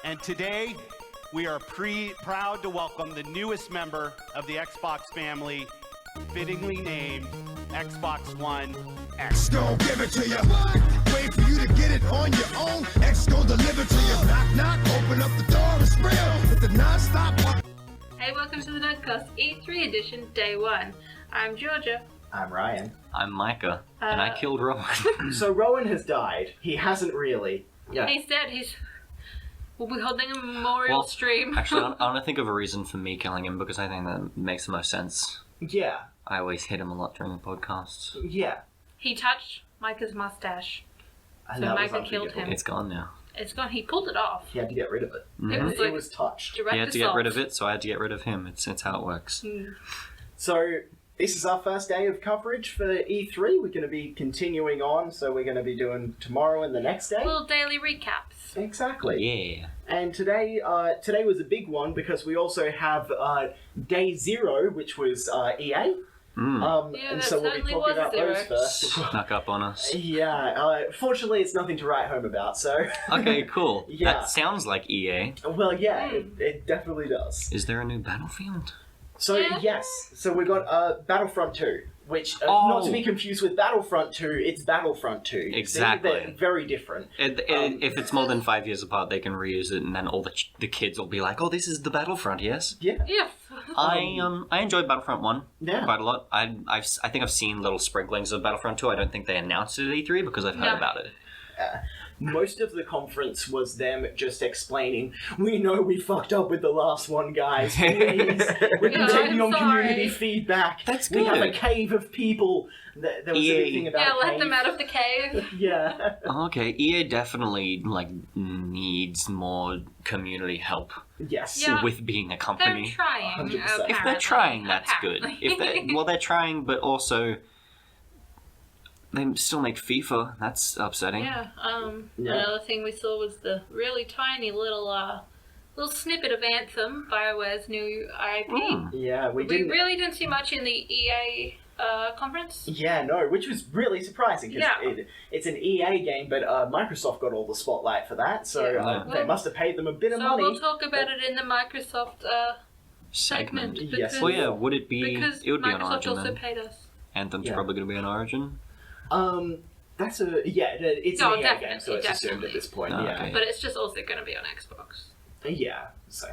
And today, we are proud to welcome the newest member of the Xbox family, fittingly named Xbox One X. Gon' give it to you. Wait for you to get it on your own. X gon' deliver to you. Knock, knock, open up the door, it's real. With the non-stop. Hey, welcome to the Nuggcast E3 edition, day 1. I'm Georgia. I'm Ryan. I'm Micah, and I killed Rowan. So Rowan has died. He hasn't really. Yeah. He's dead. We'll be holding a memorial stream. Actually, I want to think of a reason for me killing him because I think that makes the most sense. Yeah. I always hit him a lot during the podcasts. Yeah. He touched Micah's mustache, And so that was Micah killed unforgivable. him. It's gone now. It's gone. He pulled it off. He had to get rid of it. Mm-hmm. It was touched. Direct He had to get assault. rid of it, so I had to get rid of him. It's how it works. So this is our first day of coverage for E3. We're going to be continuing on, so we're going to be doing tomorrow and the next day. Little daily recaps. Exactly. Yeah. And today was a big one because we also have Day 0, which was EA. Yeah, And that so we'll be certainly talking was about zero. those first. Snuck up on us. Yeah, fortunately it's nothing to write home about, so... Okay, cool. Yeah. That sounds like EA. Well, yeah, it definitely does. Is there a new Battlefield? So, Yeah. yes, so we've got Battlefront 2, which, not to be confused with Battlefront 2, it's Battlefront 2. Exactly. They're very different. If it's more than 5 years apart, they can reuse it, and then all the kids will be like, "Oh, this is the Battlefront, yes." Yeah. Yeah. I enjoyed Battlefront 1 Yeah. quite a lot. I think I've seen little sprinklings of Battlefront 2. I don't think they announced it at E3 because I've heard No. about it. Most of the conference was them just explaining, we know we fucked up with the last one, guys. Please, we're Yeah, taking I'm on community sorry. feedback. That's We have a good. cave of people. There was EA. anything about Yeah, a let cave. them out of the cave. Yeah. Okay, EA definitely needs more community help Yes. Yeah. with being a They're company. trying. 100%. If they're trying, that's good. If they're trying, but also they still make FIFA. That's upsetting. Yeah. Yeah. Another thing we saw was the really tiny little snippet of Anthem, BioWare's new IP. Yeah, we We didn't... really didn't see much in the EA conference. Yeah, no, which was really surprising because Yeah. it's an EA game, but Microsoft got all the spotlight for that, so Yeah. they must have paid them a bit of So money. we'll talk about it in the Microsoft segment. Yes. Because, Well, yeah. Would it be? because It would be on Microsoft Origin also then. paid us. Anthem's Yeah. probably going to be on Origin. It's an EA game, so it's assumed at this point. Oh, Yeah, okay. But it's just also going to be on Xbox. yeah. So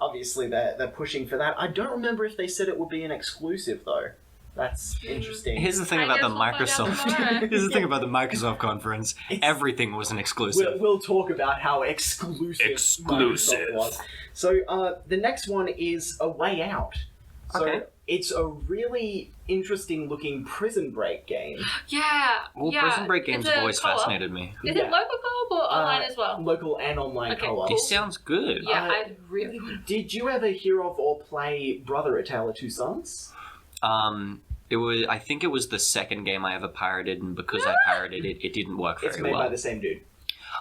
obviously they're pushing for that. I don't remember if they said it would be an exclusive though. That's interesting. Here's the thing I about the guess we'll find out Microsoft. tomorrow. Here's the thing about the Microsoft conference. Everything was an exclusive. We'll talk about how exclusive Microsoft was. So the next one is A Way Out. So Okay. it's a really interesting looking Prison Break game. Yeah. Well, yeah. Prison Break games It's have a always co-op. fascinated me. Is Yeah. it local co-op or online as well? Local and online Okay, co-op. cool. This sounds good. Yeah, Uh, I really want to. Did you ever hear of or play Brother: A Tale of Two Sons? It was. I think it was the second game I ever pirated, and because I pirated it, it didn't work It's very made by well. the same dude.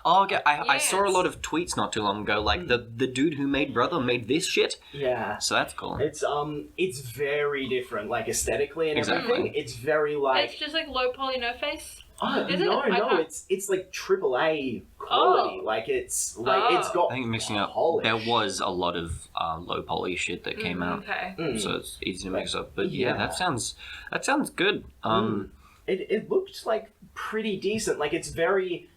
Oh, okay. I saw a Yes. lot of tweets not too long ago, like the dude who made Brother made this shit. Yeah. So that's cool. It's very different, like aesthetically and Exactly. everything. It's very like It's just like low poly, no face. oh, Is it? no, I no, can't- it's like AAA quality. Oh. Like it's Oh. got. I think mixing up. polish. There was a lot of low poly shit that came out, Okay. Mm. so it's easy to mix up. But yeah, Yeah. that sounds good. It looked like pretty decent. Like it's very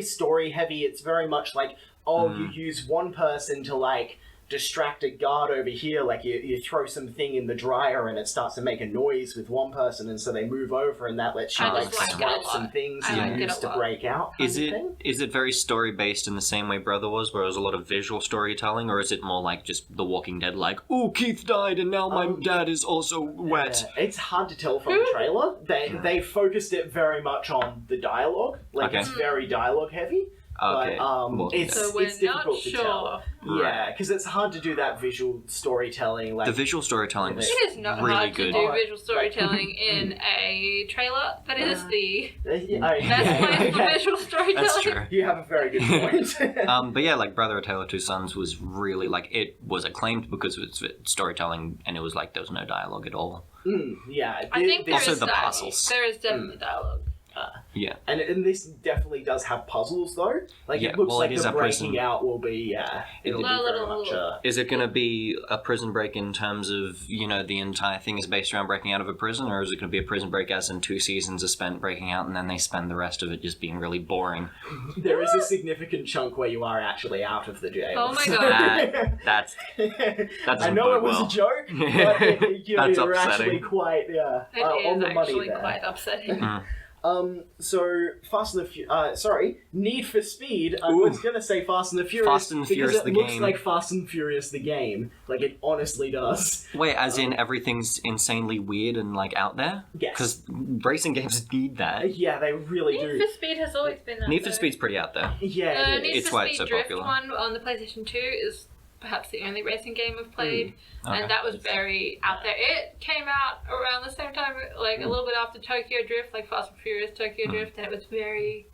story heavy. It's very much like you use one person to like distract a guard over here. Like you throw something in the dryer and it starts to make a noise with one person, and so they move over and that lets you I like just like it a swipe lot. some things I and like it use a to lot. break out. Kind Is of it thing. is it very story based in the same way Brother was, where it was a lot of visual storytelling, or is it more like just The Walking Dead, like, oh, Keith died and now my dad is also wet? Yeah, it's hard to tell from the trailer. They focused it very much on the dialogue. Like Okay. it's very dialogue heavy. Okay. But Walking it's Dead. So we're it's difficult not to sure. tell. Yeah, because it's hard to do that visual storytelling. Like The visual storytelling was It is not really hard good. to do visual storytelling in a trailer. That is the best place for visual storytelling. That's true. You have a very good point. But yeah, like Brother: A Tale of Two Sons was really like it was acclaimed because of its storytelling, and it was like there was no dialogue at all. Yeah, I think there Also is the dialogue. puzzles. There is definitely dialogue. Yeah. And this definitely does have puzzles though. Like Yeah, it looks well, like it is the a breaking prison. out will be it'll be Well, very it'll- much Is it going to be a prison break in terms of, the entire thing is based around breaking out of a prison, or is it going to be a prison break as in 2 seasons are spent breaking out and then they spend the rest of it just being really boring? there is a significant chunk where you are actually out of the jail. Oh my God. That's I know it was well. a joke, but That's you're upsetting. actually quite It on is the money actually there. quite upsetting. So Need for Speed. I Ooh. was gonna say Fast and the Furious. Fast and the Furious, because it the looks game. like Fast and Furious the game. Like it honestly does. Wait, as in everything's insanely weird and like out there? Yes. Because racing games need that. Yeah, they really Need do. for Speed has always been that. Need for though. Speed's pretty out there. Yeah, it Need is. It's for why Speed it's so Drift popular. one on the PlayStation 2 is perhaps the only racing game I've played, Okay. and that was very out there. It came out around the same time, like a little bit after Tokyo Drift, like Fast and Furious Tokyo Drift, and it was very,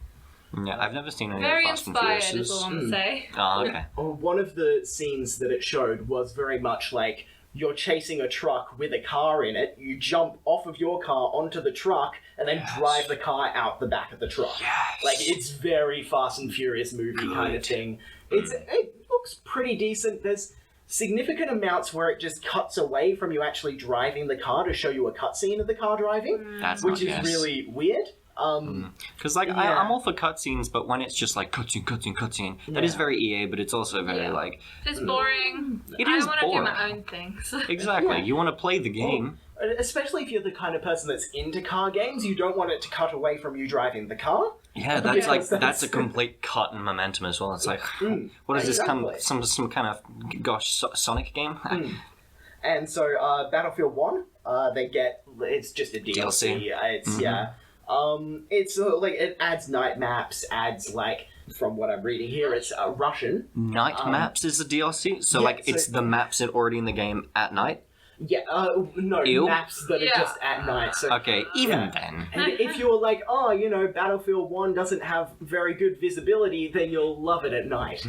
Yeah, I've never seen any very of the Fast and inspired, Furiouses. is all I'm gonna say. Oh, okay. One of the scenes that it showed was very much like you're chasing a truck with a car in it. You jump off of your car onto the truck and then drive the car out the back of the truck. Yes. Like it's very Fast and Furious movie kind of thing. It looks pretty decent. There's significant amounts where it just cuts away from you actually driving the car to show you a cutscene of the car driving, That's which not is really weird. Because, like, Yeah. I'm all for cutscenes, but when it's just like cutscene, that is Yeah. very EA, but it's also very, Yeah. like, It's boring. It I is want to do boring. my own things. exactly. Yeah. You want to play the game. Especially if you're the kind of person that's into car games, you don't want it to cut away from you driving the car. Yeah, that's Because like, that's- that's a complete cut in momentum as well. It's like, what is this, exactly. some kind of, Sonic game? And so Battlefield 1, they get, it's just a DLC. It's, it's like, it adds night maps, adds like, from what I'm reading here, it's Russian. Night maps is the DLC? So, yeah, like, so- it's the maps that are already in the game at night? Yeah, no, Ew. maps that are Yeah. just at night. So, Okay, even Yeah. then. and if you're like, oh, Battlefield 1 doesn't have very good visibility, then you'll love it at night.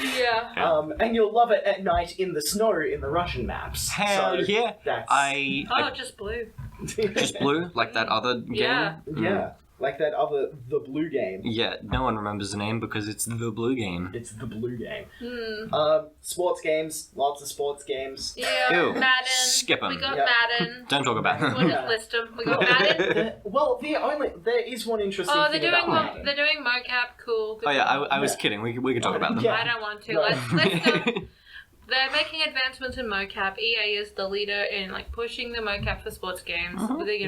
Yeah. And you'll love it at night in the snow in the Russian maps. Hell So yeah. That's... Oh, just blue. Just blue, like that other game? Yeah. Yeah, like that other, the blue game. Yeah, no one remembers the name because it's the blue game. It's the blue game. Hmm. Sports games, lots of sports games. Yeah. Ew. Madden. Skip 'em. We got Yeah. Madden. Don't talk about We'll it. just list them. We got Madden. Well, there is one interesting Oh, thing they're doing about Madden. they're doing mocap. Cool. Oh yeah, I was kidding. We could talk about them. Yeah. I don't want to. No. Let's they're making advancements in mocap. EA is the leader in like pushing the mocap for sports games. They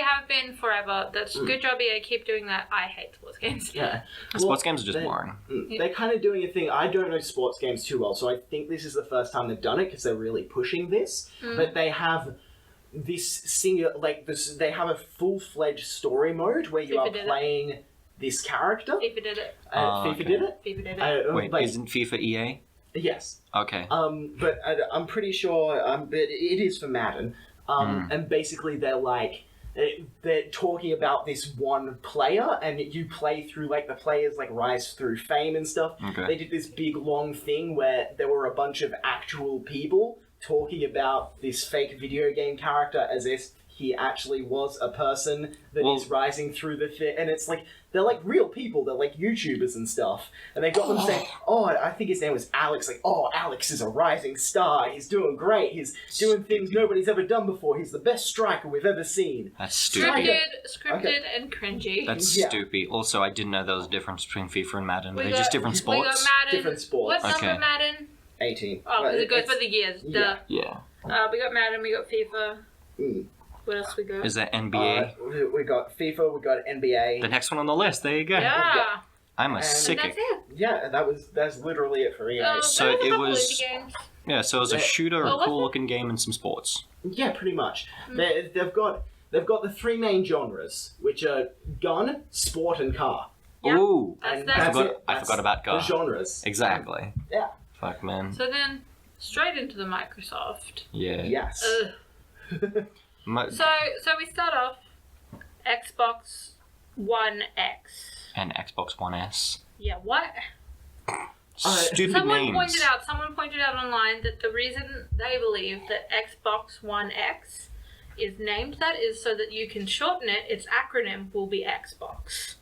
have been forever. That's good job, EA. Keep doing that. I hate sports games. Yeah. Sports games are just they- boring. They're kind of doing a thing. I don't know sports games too well, so I think this is the first time they've done it because they're really pushing this. But they have this single, like this. They have a full-fledged story mode where you FIFA are did it. playing this character. FIFA did it. FIFA okay. did it. FIFA did it. Wait, like, isn't FIFA EA? yes. Okay. But I'm pretty sure. But it is for Madden. And basically they're like. They're talking about this one player, and you play through like the players like rise through fame and stuff. Okay. They did this big long thing where there were a bunch of actual people talking about this fake video game character as if he actually was a person that is rising through the thing, and it's like they're like real people. They're like YouTubers and stuff, and they got them saying, "Oh, I think his name was Alex." Like, "Oh, Alex is a rising star. He's doing great. He's doing things nobody's ever done before. He's the best striker we've ever seen." That's stupid. Scripted and cringy. That's Yeah. stupid. Also, I didn't know there was a difference between FIFA and Madden. We They're got- just different We got sports. Madden. Different sports. What Okay. number Madden? 18. Oh, Well, because it goes it's- for the years. yeah. Duh. Yeah. We got Madden. We got FIFA. Mm. What else we got? Is that NBA? We got FIFA. We got NBA. The next one on the list. There you go. Yeah. I'm a And And sickie. that's it. Yeah, that's literally it for EA. So there was a it couple was- indie games. Yeah, so it was a Yeah. shooter, a Oh, was cool it? looking game, and some sports. Yeah, pretty much. They've got the three main genres, which are gun, sport, and car. Yep. Ooh. That's And that. I that's forgot- it. I That's forgot about car. the genres. Exactly. Yeah. Fuck, man. So then, straight into the Microsoft. Yeah. Yes. Ugh. Mo- So we start off Xbox One X. and Xbox One S. Yeah, what? Stupid Someone names. pointed out online that the reason they believe that Xbox One X is named that is so that you can shorten it. Its acronym will be Xbox.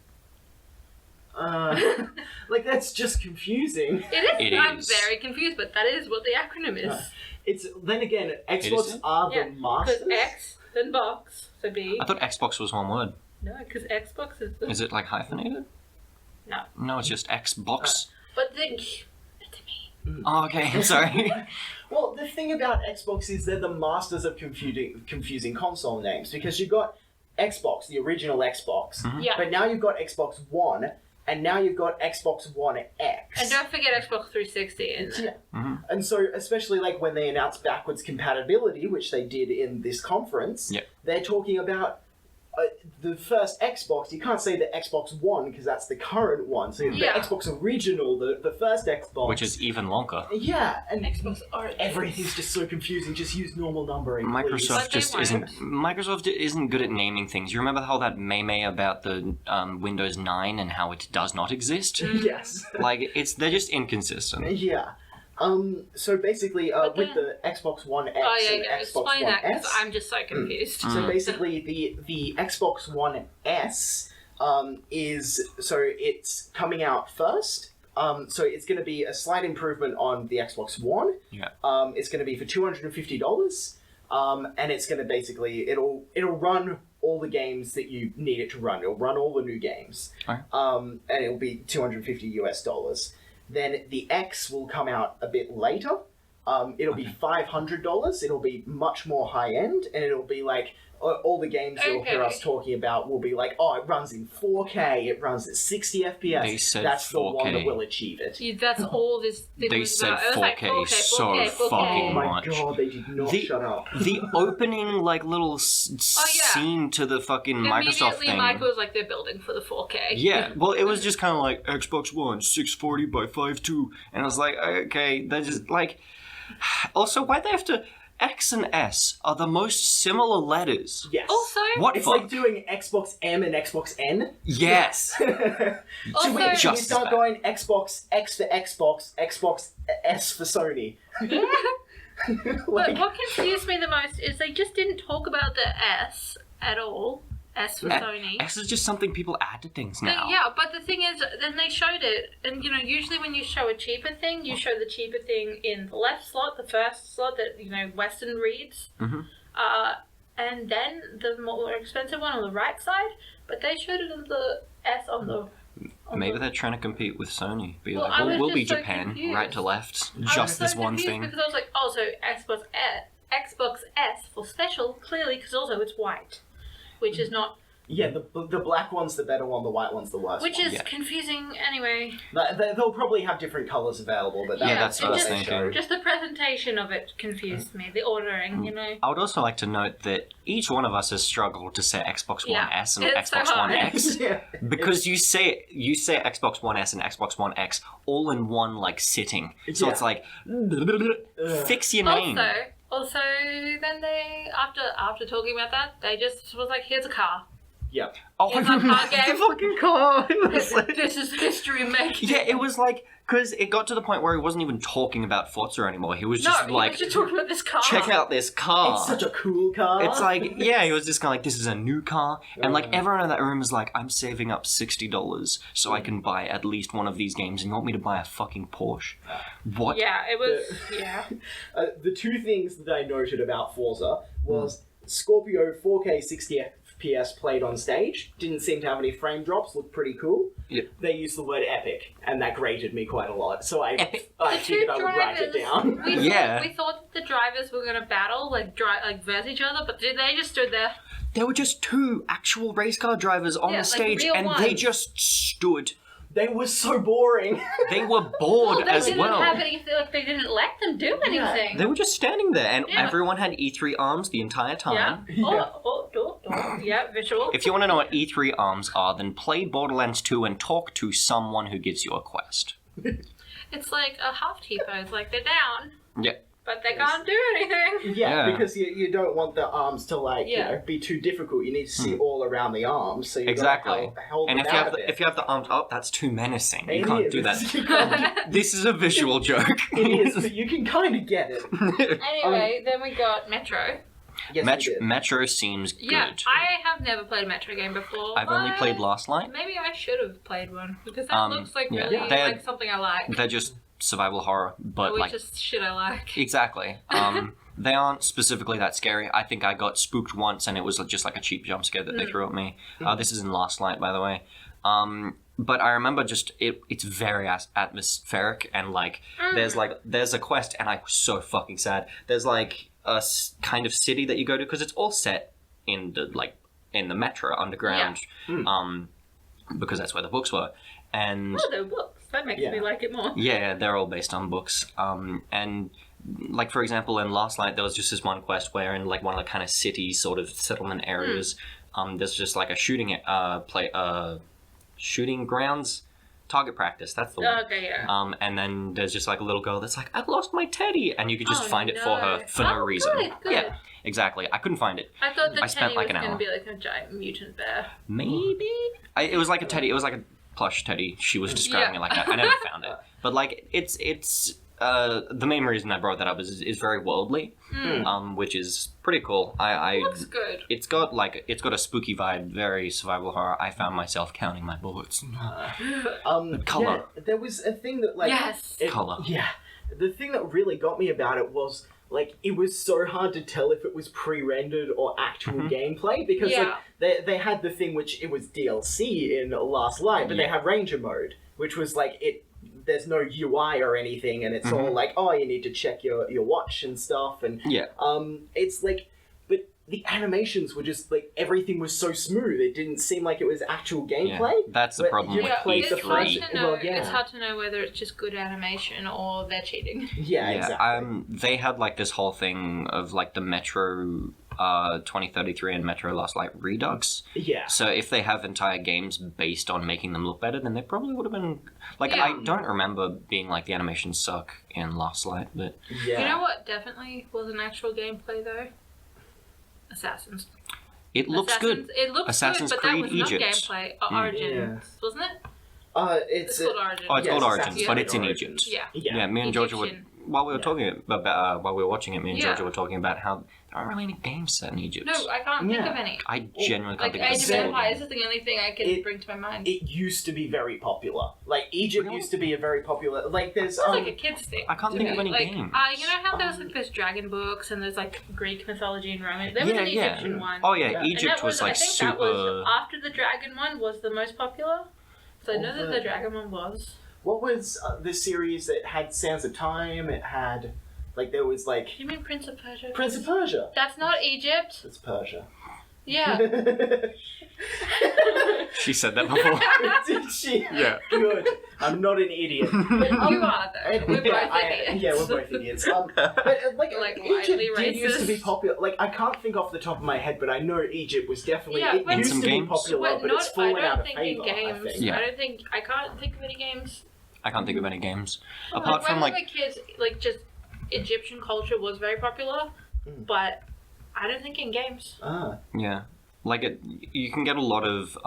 Like, that's just confusing. It is. I'm is. very confused, but that is what the acronym is. It's then again, Xbox it? are Yeah, the masters. because X, then box, so B. I thought Xbox was one word. No, because Xbox is the... Is it like hyphenated? No. No, it's just Xbox. But then... To me. Oh, okay, I'm sorry. Well, the thing about Xbox is they're the masters of confusing console names, because you've got Xbox, the original Xbox, Yeah. but now you've got Xbox One, and now you've got Xbox One X. And don't forget Xbox 360 in there. Yeah. And so, especially like when they announced backwards compatibility, which they did in this conference, Yep. they're talking about the first Xbox. You can't say the Xbox One because that's the current one. So Yeah. the Xbox original, the first Xbox, Which is even longer. yeah, and Xbox Orange. everything's just so confusing. Just use normal numbering. please. Microsoft But they just won't. isn't good at naming things. You remember how that meme about the Windows 9 and how it does not exist? Yes. Like they're just inconsistent. Yeah. So basically, But with then- the Xbox One X Oh, yeah, and yeah. Xbox Explain One that, because S. I'm just so confused. So basically, the Xbox One S it's coming out first. So it's going to be a slight improvement on the Xbox One. Yeah. It's going to be for $250. And it's going to basically it'll run all the games that you need it to run. It'll run all the new games. Okay. And it'll be $250. Then the X will come out a bit later. It'll be $500. It'll be much more high end, and it'll be like all the games you'll hear us talking about will be like, oh, it runs in 4K, it runs at 60 FPS. They said That's the one 4K. that will achieve it. That's all this thing They was said about. It was 4K, like 4K, so 4K, 4K. fucking Oh my much. god, they did not shut up. The opening like little Oh, yeah. scene to the fucking Microsoft Immediately, thing. Michael was like, they're building for the 4K. Yeah, well, it was just kind of like Xbox One 640 by 5.2, and I was like, okay, they're just like. Also, why'd they have to? X and S are the most similar letters. Yes. Also, What It's fuck? like doing Xbox M and Xbox N. Yes. Also- Should we Just as start bad. going Xbox X for Xbox, Xbox S for Sony? but Like, what confused me the most is they just didn't talk about the S at all. S for Sony. X is just something people add to things now. Yeah, but the thing is, then they showed it, and usually when you show a cheaper thing, you show the cheaper thing in the left slot, the first slot that Weston reads, and then the more expensive one on the right side. But they showed it on the S on the. Maybe they're trying to compete with Sony. Be Well, like, I we'll was be just so Japan, confused. right to left, I was just so this one confused thing. because I was like, oh, so Xbox S for special, clearly, because also it's white, which is not. yeah, the black one's the better one, the white one's the worst Which one. is Yeah. confusing anyway. They'll probably have different colours available, but Yeah, that's that's what I was just, thinking. Just the presentation of it confused me. The ordering, I would also like to note that each one of us has struggled to say Xbox One Yeah, S and it's so Xbox One hard. X. yeah. Because you say Xbox One S and Xbox One X all in one like sitting, so Yeah. it's like fix your name. Also, then they after talking about that, they just was like, "Here's a car. Yeah. Oh, Here's my car the game. fucking car! It was like- This is history making." yeah, it was like because it got to the point where he wasn't even talking about Forza anymore. He was No, just he like, was just talking about this car. check out this car. It's such a cool car. It's like, yeah, he was just kind of like, this is a new car. And like everyone in that room is like, I'm saving up $60 so I can buy at least one of these games. And you want me to buy a fucking Porsche? What? Yeah, it was. Yeah. The two things that I noted about Forza was Scorpio 4K 60 FPS played on stage. Didn't seem to have any frame drops. Looked pretty cool. Yeah. They used the word epic, and that grated me quite a lot. So I Epic. The two figured I would write it drivers. down. Yeah. We thought the drivers were gonna battle, like verse each other, but they just stood there. There were just two actual race car drivers on Yeah, the like stage real and they ones. just stood. They were so boring. They were bored They as didn't well. have anything. Like they didn't let them do anything. They were just standing there and Yeah. everyone had E3 arms the entire time. Yeah. Yeah, visual. If you want to know what E3 arms are, then play Borderlands 2 and talk to someone who gives you a quest. It's like a half T-pose. Like they're down, Yeah. but they can't do anything. Yeah, Yeah. because you don't want the arms to be too difficult. You need to see all around the arms, so you Exactly. hold And them if you out have a bit. if you have the arms up, that's too menacing. You It can't is. do that. You can't- This is a visual joke. it is, but you can kind of get it. Anyway, then we got Metro. Yes, we did. Metro seems good. Yeah, I have never played a Metro game before. I've only played Last Light. Maybe I should have played one because that looks like yeah. really They're- like something I like. They're just survival horror, but Which like is shit I like. exactly. They aren't specifically that scary. I think I got spooked once, and it was just like a cheap jump scare that they threw at me. This is in Last Light, by the way. But I remember just it's very atmospheric, and like there's a quest, and I was so fucking sad. There's like a kind of city that you go to because it's all set in the metro underground, because that's where the books were, and Oh, they're books. That makes me like it more. yeah, they're all based on books. And like for example, in Last Light, there was just this one quest where in like one of the kind of city sort of settlement areas, there's just like a shooting grounds, target practice. That's the one. Okay, yeah. And then there's just like a little girl that's like, I've lost my teddy, and you could just Oh, find it for her for no reason. Good. Yeah, exactly. I couldn't find it. I thought the I spent teddy like was an going to hour. be like a giant mutant bear. Maybe it was like a teddy. It was like a plush teddy. She was describing it like that. I never found it, but like it's the main reason I brought that up is very worldly, which is pretty cool. Looks good. It's got a spooky vibe, very survival horror. I found myself counting my bullets. Colour. Yeah, there was a thing that like Yes. Colour. Yeah, the thing that really got me about it was like it was so hard to tell if it was pre-rendered or actual gameplay because Yeah. like they had the thing which it was DLC in Last Light, but they Yeah. had Ranger mode, which was like it. There's no UI or anything, and it's all like, oh, you need to check your watch and stuff, and Yeah. it's like, but the animations were just like everything was so smooth. It didn't seem like it was actual gameplay. Yeah, that's the But problem you with played it's the hard E3. to know. Well, yeah. It's hard to know whether it's just good animation or they're cheating. Yeah, exactly. They had like this whole thing of like the Metro 2033 and Metro Last Light Redux. Yeah. So if they have entire games based on making them look better, then they probably would have been like Yeah. I don't remember being like the animations suck in Last Light, but Yeah. You know what definitely was an actual gameplay though? Assassins. it looks good. It looks Assassin's good, but Creed that was Egypt. not gameplay. Origins, wasn't it? It's It's called Origins. Oh, it's Yes, called Assassin's Origins, but Creed it's in Origins. Egypt. Yeah. Yeah, me and Georgia were Egyptian. while we were talking about while we were watching it. Me and Yeah. Georgia were talking about how there aren't really any games set in Egypt. No, I can't think Yeah. of any. I genuinely can't Like think of a Age of single Empires game. is the only thing I can It- bring to my mind. It used to be very popular. Like Egypt Really? used to be a very popular. Like there's It's like a kid's thing. I can't to think of me. any like, games. You know how there's like there's dragon books and there's like Greek mythology and Roman. There was an Yeah. Egyptian one. Oh yeah, Yeah. And Egypt that was like I think super. that was after the dragon one was the most popular. So I know that the- the dragon one was. what was the series that had Sands of Time? It had like there was like Do you mean Prince of Persia? Prince of Persia. That's not Egypt. It's Persia. Yeah. She said that before. Did she? Yeah. Good. I'm not an idiot. But you are though. We're both idiots. Yeah, we're both idiots. But like Egypt widely did used to be racist. popular. Like I can't think off the top of my head, but I know Egypt was definitely. Yeah, it when- used some to be games? popular, but it's I fallen don't out of think favor. in games. I think. Yeah. I can't think of any games. I can't think of any games Like, apart from when like we were kids, like just Egyptian culture was very popular, but I don't think in games. yeah, like you can get a lot of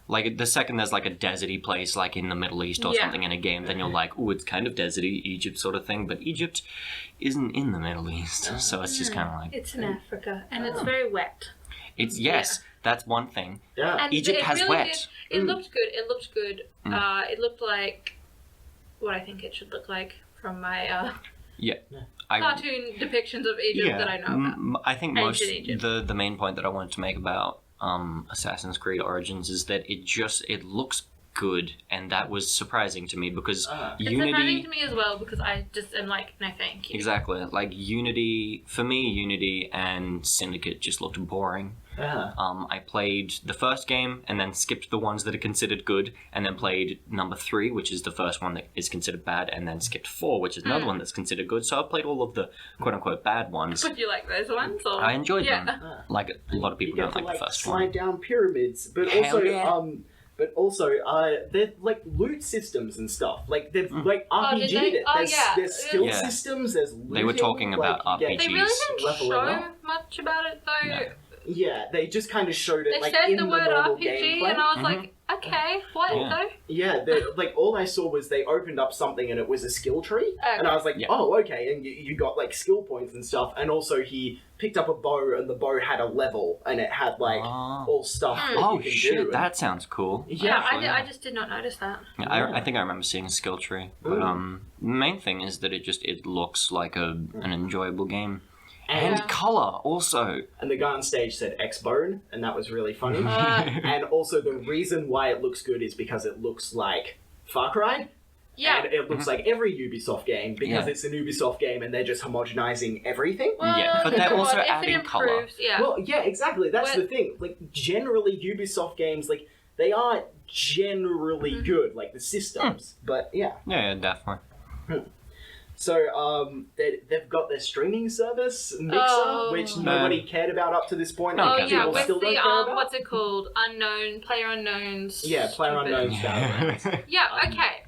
like the second there's like a deserty place like in the Middle East or Yeah. something in a game, then you're like, oh, it's kind of deserty Egypt sort of thing, but Egypt isn't in the Middle East, so it's just kind of like It's in Africa and it's very wet. it's yes, that's one thing. Yeah. And Egypt it has really wet. It looked good. It looked good. It looked like what I think it should look like from my cartoon depictions of Egypt that I know about. I think Ancient Egypt. the main point that I wanted to make about Assassin's Creed Origins is that it looks good, and that was surprising to me because It's surprising Unity to me as well because I just am like, no, thank you. exactly like Unity for me. Unity and Syndicate just looked boring. I played the first game and then skipped the ones that are considered good, and then played number 3, which is the first one that is considered bad, and then skipped 4, which is another one that's considered good. So I played all of the quote-unquote bad ones. Would you like those ones? Or? I enjoyed yeah. them. Like a lot of You people get don't to like the first slide one. down pyramids, but Hell also yeah. they're like loot systems and stuff. Like they've like Oh, did RPG'd they? it. Oh, There's, yeah. there's skill Yeah. systems. There's looting, They were talking about like, you get RPGs. They really didn't leveling show up. much about it though. Yeah, they just kind of showed it They like said in the word normal RPG, gameplay. and I was like, okay, what Yeah. though? Yeah, like all I saw was they opened up something and it was a skill tree, Okay. and I was like, Yeah. oh, okay, and you got like skill points and stuff, and also he picked up a bow and the bow had a level and it had like all stuff that Oh you can shit, do. that sounds cool. Yeah, Yeah, I just did not notice that. Yeah, I think I remember seeing a skill tree. But the main thing is that it looks like an enjoyable game. And Yeah. colour also. And the guy on stage said X-Bone, and that was really funny. Uh, And also the reason why it looks good is because it looks like Far Cry. yeah. And it looks like every Ubisoft game because Yeah. it's an Ubisoft game and they're just homogenizing everything. Well, Yeah, but you they're know also what, if adding it colour. improves, yeah. Well, yeah, exactly. That's When- the thing. Like, generally, Ubisoft games, like, they are generally Mm-hmm. good, like the systems. But yeah. Yeah, definitely. So, they've got their streaming service, Mixer, Oh. which nobody cared about up to this point. No, Oh and yeah, people with still don't the care about. what's it called? Player unknowns. Yeah, Player stupid- Unknown's Battlegrounds. Yeah, okay.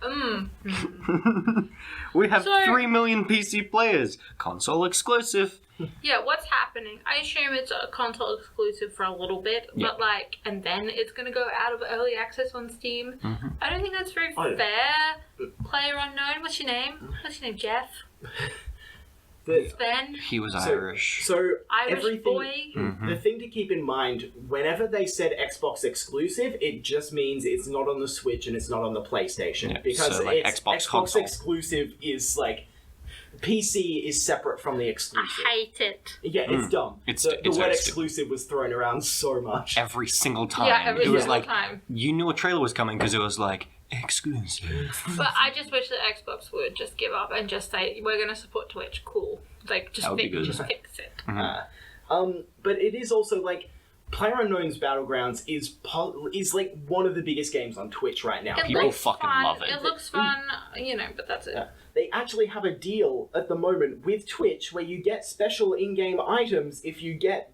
We have So- 3 million PC players. Console exclusive. Yeah, what's happening? I assume it's a console exclusive for a little bit, Yeah. but like, and then it's gonna go out of early access on Steam. Mm-hmm. I don't think that's very Oh. fair. Player unknown, what's your name? What's your name? Jeff? The- Sven? He was So- Irish. So, Irish everything. boy? Mm-hmm. The thing to keep in mind, whenever they said Xbox exclusive, it just means it's not on the Switch and it's not on the PlayStation. Yeah, because so, like, it's, Xbox console. exclusive is like PC is separate from the I exclusive. hate it. Yeah, it's dumb. It's- the it's word very stupid. exclusive was thrown around so much. Every single time. Yeah, every it was single like, time. you knew a trailer was coming because it was like, exclusive. But I just wish that Xbox would just give up and just say, we're gonna support Twitch. Cool. Like, just That would be good. just fix it. But it is also like PlayerUnknown's Battlegrounds is like one of the biggest games on Twitch right now. It People looks fucking fun. love it. It looks fun, but that's it. Yeah. They actually have a deal at the moment with Twitch where you get special in-game items if you get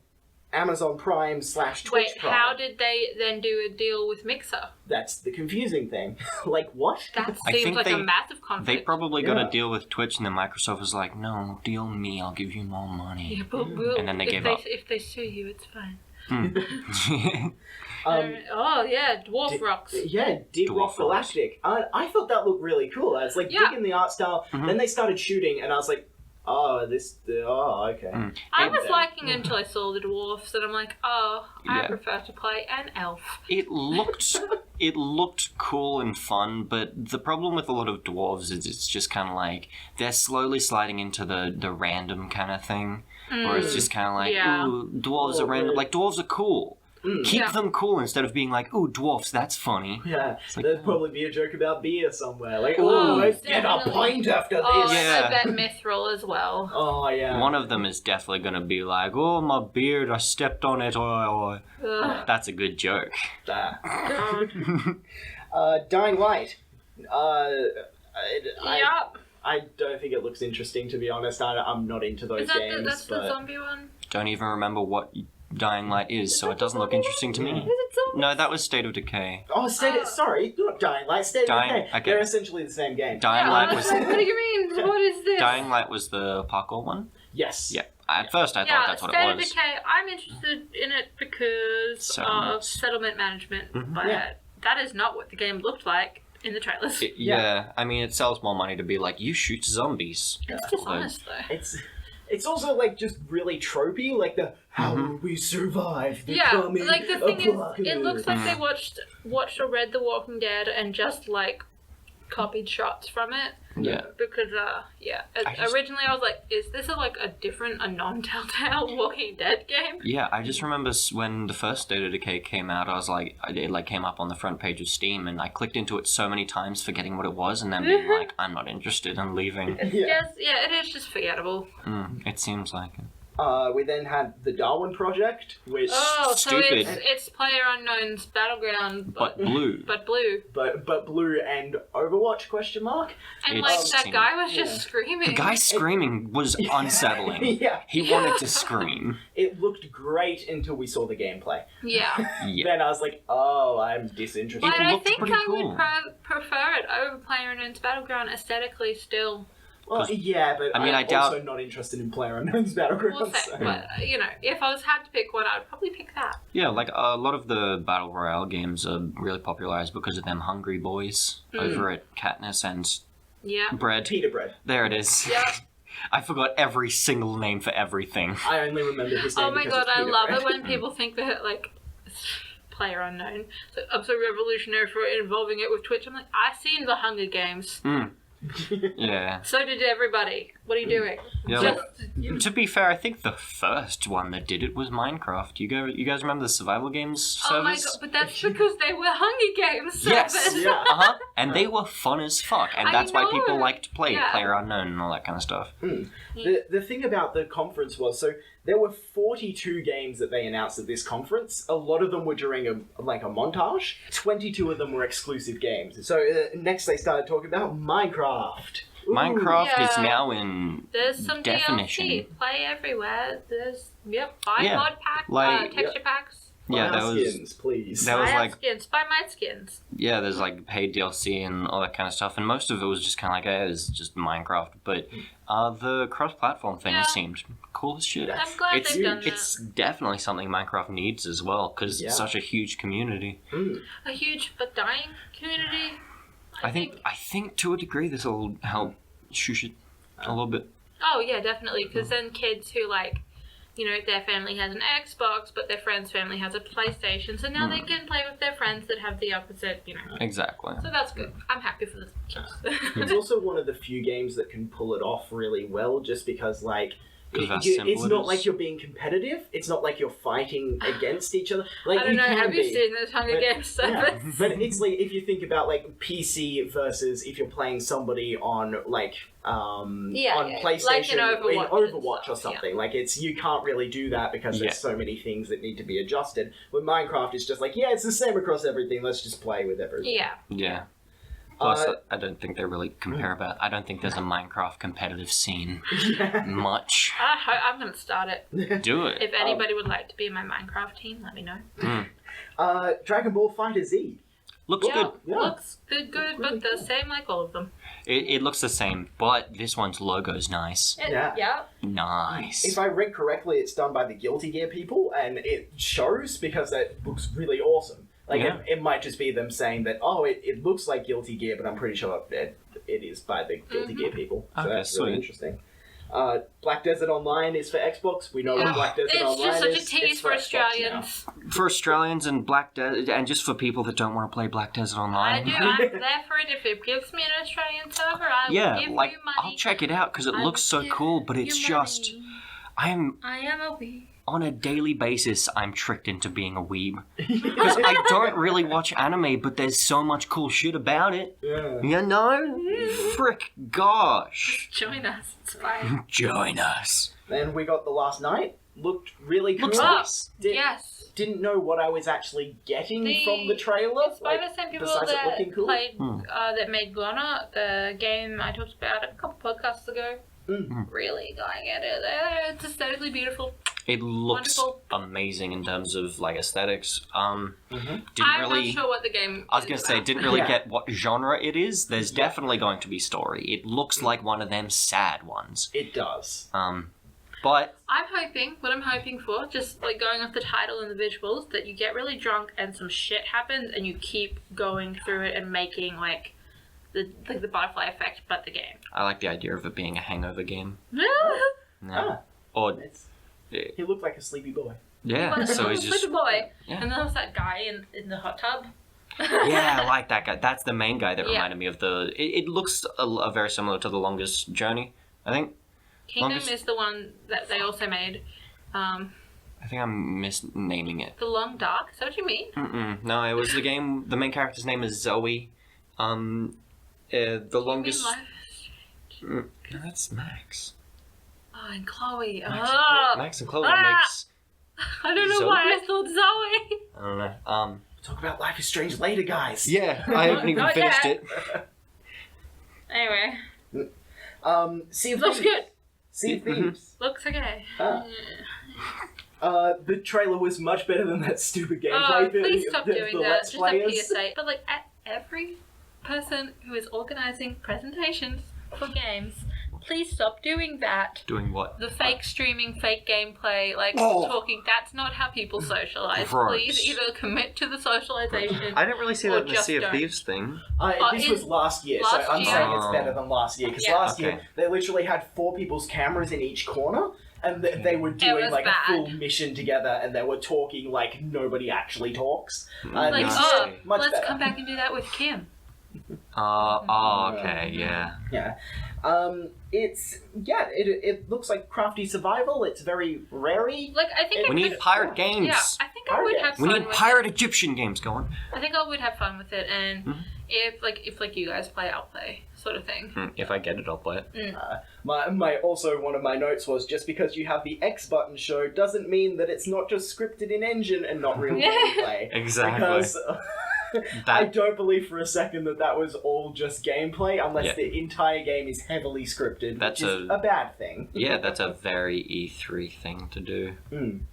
Amazon Prime / Twitch Wait, Prime. how did they then do a deal with Mixer? That's the confusing thing. Like, what? That I seems think like a they- massive They conflict. probably got Yeah. a deal with Twitch, and then Microsoft was like, no, deal me, I'll give you more money. Yeah, but we'll, And then they if gave they, up. If they sue you, it's fine. Oh yeah, Dwarf Rocks. Yeah, Dig Dwarf Rock Rocks. Galactic. I thought that looked really cool. I was like Yeah. digging the art style. Then they started shooting, and I was like, okay. I And was then- liking it until I saw the dwarfs, and I'm like, oh, I Yeah. prefer to play an elf. It looked cool and fun, but the problem with a lot of dwarves is it's just kind of like they're slowly sliding into the random kind of thing, where it's just kind of like, Yeah. ooh, dwarves are Oh, random. really? Like dwarves are cool. Keep Yeah. them cool instead of being like, ooh, dwarfs, that's funny. Yeah, like- there'd probably be a joke about beer somewhere. Like, Ooh, oh, let's get a definitely. pint after Oh, this. Yeah. and I bet Mithril as well. Oh, yeah. One of them is definitely gonna be like, oh, my beard, I stepped on it. Oh. Ugh. That's a good joke. Dying Light. Yup. I don't think it looks interesting, to be honest. I'm not into those Is that games. that's the but... zombie one? Don't even remember what Dying Light is, so it doesn't look interesting to Is me. it zombie? No, that was State of Decay. Oh, sorry, not Dying Light, State of Dying- Decay. okay. They're essentially the same game. Dying Yeah, Light I was like, what do you mean? What is this? Dying Light was the parkour one. Yes. Yeah. At first, I thought Yeah, that's what State it of was. Decay. I'm interested in it because of Settlements. settlement management, but Yeah. that is not what the game looked like in the trailers. Yeah, I mean, it sells more money to be like, you shoot zombies. It's dishonest though. It's also like just really tropey, like the how Mm-hmm. will we survive the Yeah, coming like the thing is, it apocalypse? looks like they watched or read The Walking Dead and just like copied shots from it. Yeah. Because originally I was like, is this a non-Telltale Walking Dead game? Yeah, I just remember when the first State of Decay came out, I was like, it like came up on the front page of Steam, and I clicked into it so many times, forgetting what it was, and then being like, I'm not interested, I'm leaving. Yeah. It is just forgettable. It seems like it. We then had the Darwin Project, which Oh, Stupid. so it's PlayerUnknown's Battleground, But blue. But blue. but blue and Overwatch question mark. And It's like that seemed- guy was just screaming. The guy screaming was unsettling. Yeah. He wanted to scream. It looked great until we saw the gameplay. Yeah. Yeah. Then I was like, oh, I'm disinterested. But It I looked think pretty I cool. would prefer it over PlayerUnknown's Battleground aesthetically still. Well, 'Cause- yeah, but I mean, I I'm doubt- also not interested in PlayerUnknown's Battlegrounds. We'll say, but if I had to pick one, I'd probably pick that. Yeah, like a lot of the Battle Royale games are really popularized because of them hungry boys over at Katniss and Yeah. Bread. Peter Bread. There it is. Yeah. I forgot every single name for everything. I only remember his name Oh my because god, it's I Peter love Bread. it when people think that like player unknown. So, I'm so revolutionary for involving it with Twitch. I'm like, I seen the Hunger Games. Yeah. So did everybody. What are you doing? Yeah, Just, To be fair, I think the first one that did it was Minecraft. You guys remember the survival games oh my servers? god, but that's because they were Hunger Games Yes. servers. Yeah. Uh-huh. And they were fun as fuck. And I that's why know. people like to play Yeah. PlayerUnknown and all that kind of stuff. The thing about the conference was, so there were 42 games that they announced at this conference. A lot of them were during a montage. 22 of them were exclusive games. So next they started talking about Minecraft. Ooh. Minecraft is Yeah. now in There's some definition. DLC. Play everywhere. There's buy Yeah. mod pack, Like- texture packs. Yeah, Buy that our was skins, please. that was Buy our like skins. Buy my skins. yeah, there's like paid DLC and all that kind of stuff, and most of it was just kind of like, hey, it's just Minecraft. But the cross-platform thing Yeah. seemed cool as shit. I'm glad It's they've done that. it's definitely something Minecraft needs as well because Yeah. it's such a huge community. A huge but dying community. I think to a degree this will help shush it a little bit. Oh yeah, definitely. Because then kids who their family has an Xbox, but their friend's family has a PlayStation, so now they can play with their friends that have the opposite. Exactly. So that's good. I'm happy for the kids. It's also one of the few games that can pull it off really well, just because Because of how simple it's it not is. like you're being competitive. It's not like you're fighting against each other. Like, I don't know. can Have you be, seen those Hunger but- Games yeah. servers? But it's like if you think about like PC versus if you're playing somebody on on yeah. PlayStation Like in Overwatch and Overwatch or stuff, something. Like you can't really do that because there's so many things that need to be adjusted. With Minecraft, it's just like it's the same across everything. Let's just play with everything. Yeah. Yeah. Plus, I don't think they really compare about. I don't think there's a Minecraft competitive scene much. I'm gonna start it. Do it. If anybody would like to be in my Minecraft team, let me know. Dragon Ball Fighter Z. Looks good. Yeah. Looks good, but the same like all of them. It looks the same, but this one's logo's nice. Yeah. Nice. If I read correctly, it's done by the Guilty Gear people, and it shows because that looks really awesome. Like, Yeah. it might just be them saying that, it looks like Guilty Gear, but I'm pretty sure it is by the Guilty Gear people. So Okay, that's really sweet. interesting. Black Desert Online is for Xbox. We know Yeah. what Black Desert It's Online just such a is. tease It's for Xbox Australians. For Australians and and just for people that don't want to play Black Desert I Online. do. I'm there for it. If it gives me an Australian server, I will Yeah, give like you money. I'll check it out because it I looks will so give cool. But it's you just money. I am a wee. on a daily basis, I'm tricked into being a weeb. Because I don't really watch anime, but there's so much cool shit about it. Yeah. You know? Frick gosh. Join us. It's fine. Join us. Then we got The Last Night. Looked really cool. Looks nice. Yes. Didn't know what I was actually getting from the trailer. It's by the same people besides it looking that cool. played, that made Gunner, the game I talked about a couple podcasts ago. Really going at it. It's aesthetically beautiful. It looks Wonderful. amazing in terms of like aesthetics. Didn't I'm really. not sure what the game I was is gonna say, about. didn't really Yeah. get what genre it is. There's definitely going to be story. It looks like one of them sad ones. It does. But I'm hoping for, just like going off the title and the visuals, that you get really drunk and some shit happens and you keep going through it and making like the butterfly effect, but the game. I like the idea of it being a hangover game. What Yeah. Or He looked like a sleepy boy. yeah, so he's just Sleepy boy. Yeah. And then there was that guy in the hot tub. yeah, I like that guy. That's the main guy that Yeah. reminded me of the. It looks a very similar to The Longest Journey. I think. Kingdom Longest- is the one that they also made. I think I'm misnaming it. The Long Dark. Is that what you mean? No, it was the game. The main character's name is Zoe. The longest. You mean Life? No, that's Max. Oh, and Chloe. Max and Chloe Ah! makes. I don't know Zoe? why I thought Zoe. I don't know. Talk about Life is Strange later, guys. Yeah, I haven't even Not finished yet. it. Anyway, Sea of looks Thieves. good. Sea of Thieves. Looks okay. The trailer was much better than that stupid gameplay. Oh, please stop doing that. Let's Just Players. a PSA. But like, every person who is organizing presentations for games Please stop doing that. Doing what? The fake streaming, fake gameplay, like Oh. talking, that's not how people socialize. Gross. Please either commit to the socialization. I didn't really see Or that in the just Sea of don't. Thieves thing. This in- was last year, last so I'm year. saying it's Oh. better than last year. Because Yeah. last Okay. year they literally had 4 people's cameras in each corner, and they were doing was like bad. a full mission together, and they were talking like nobody actually talks. Like, this oh, is much let's better. come back and do that with Kim. Okay, yeah. Yeah. It looks like crafty survival. It's very rare-y. Like, I think We need pirate games. Yeah, I think I Pirate would games. have We fun need with pirate it. Egyptian games going. I think I would have fun with it, and Mm-hmm. if you guys play, I'll play, sort of thing. If I get it, I'll play it. One of my notes was just because you have the X button show doesn't mean that it's not just scripted in engine and not real gameplay. Exactly. Because I That don't believe for a second that was all just gameplay, unless Yeah. the entire game is heavily scripted, That's which is a bad thing. yeah, that's a very E3 thing to do. Then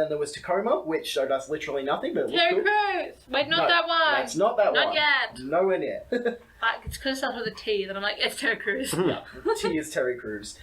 there was Tacoma, which showed us literally nothing, but it looked Terry cool. Crews! Wait, not No, that one! That's not that Not one. yet. Nowhere near. It's because it starts with a T that I'm like, it's Terry Crews. Yeah, T is Terry Crews.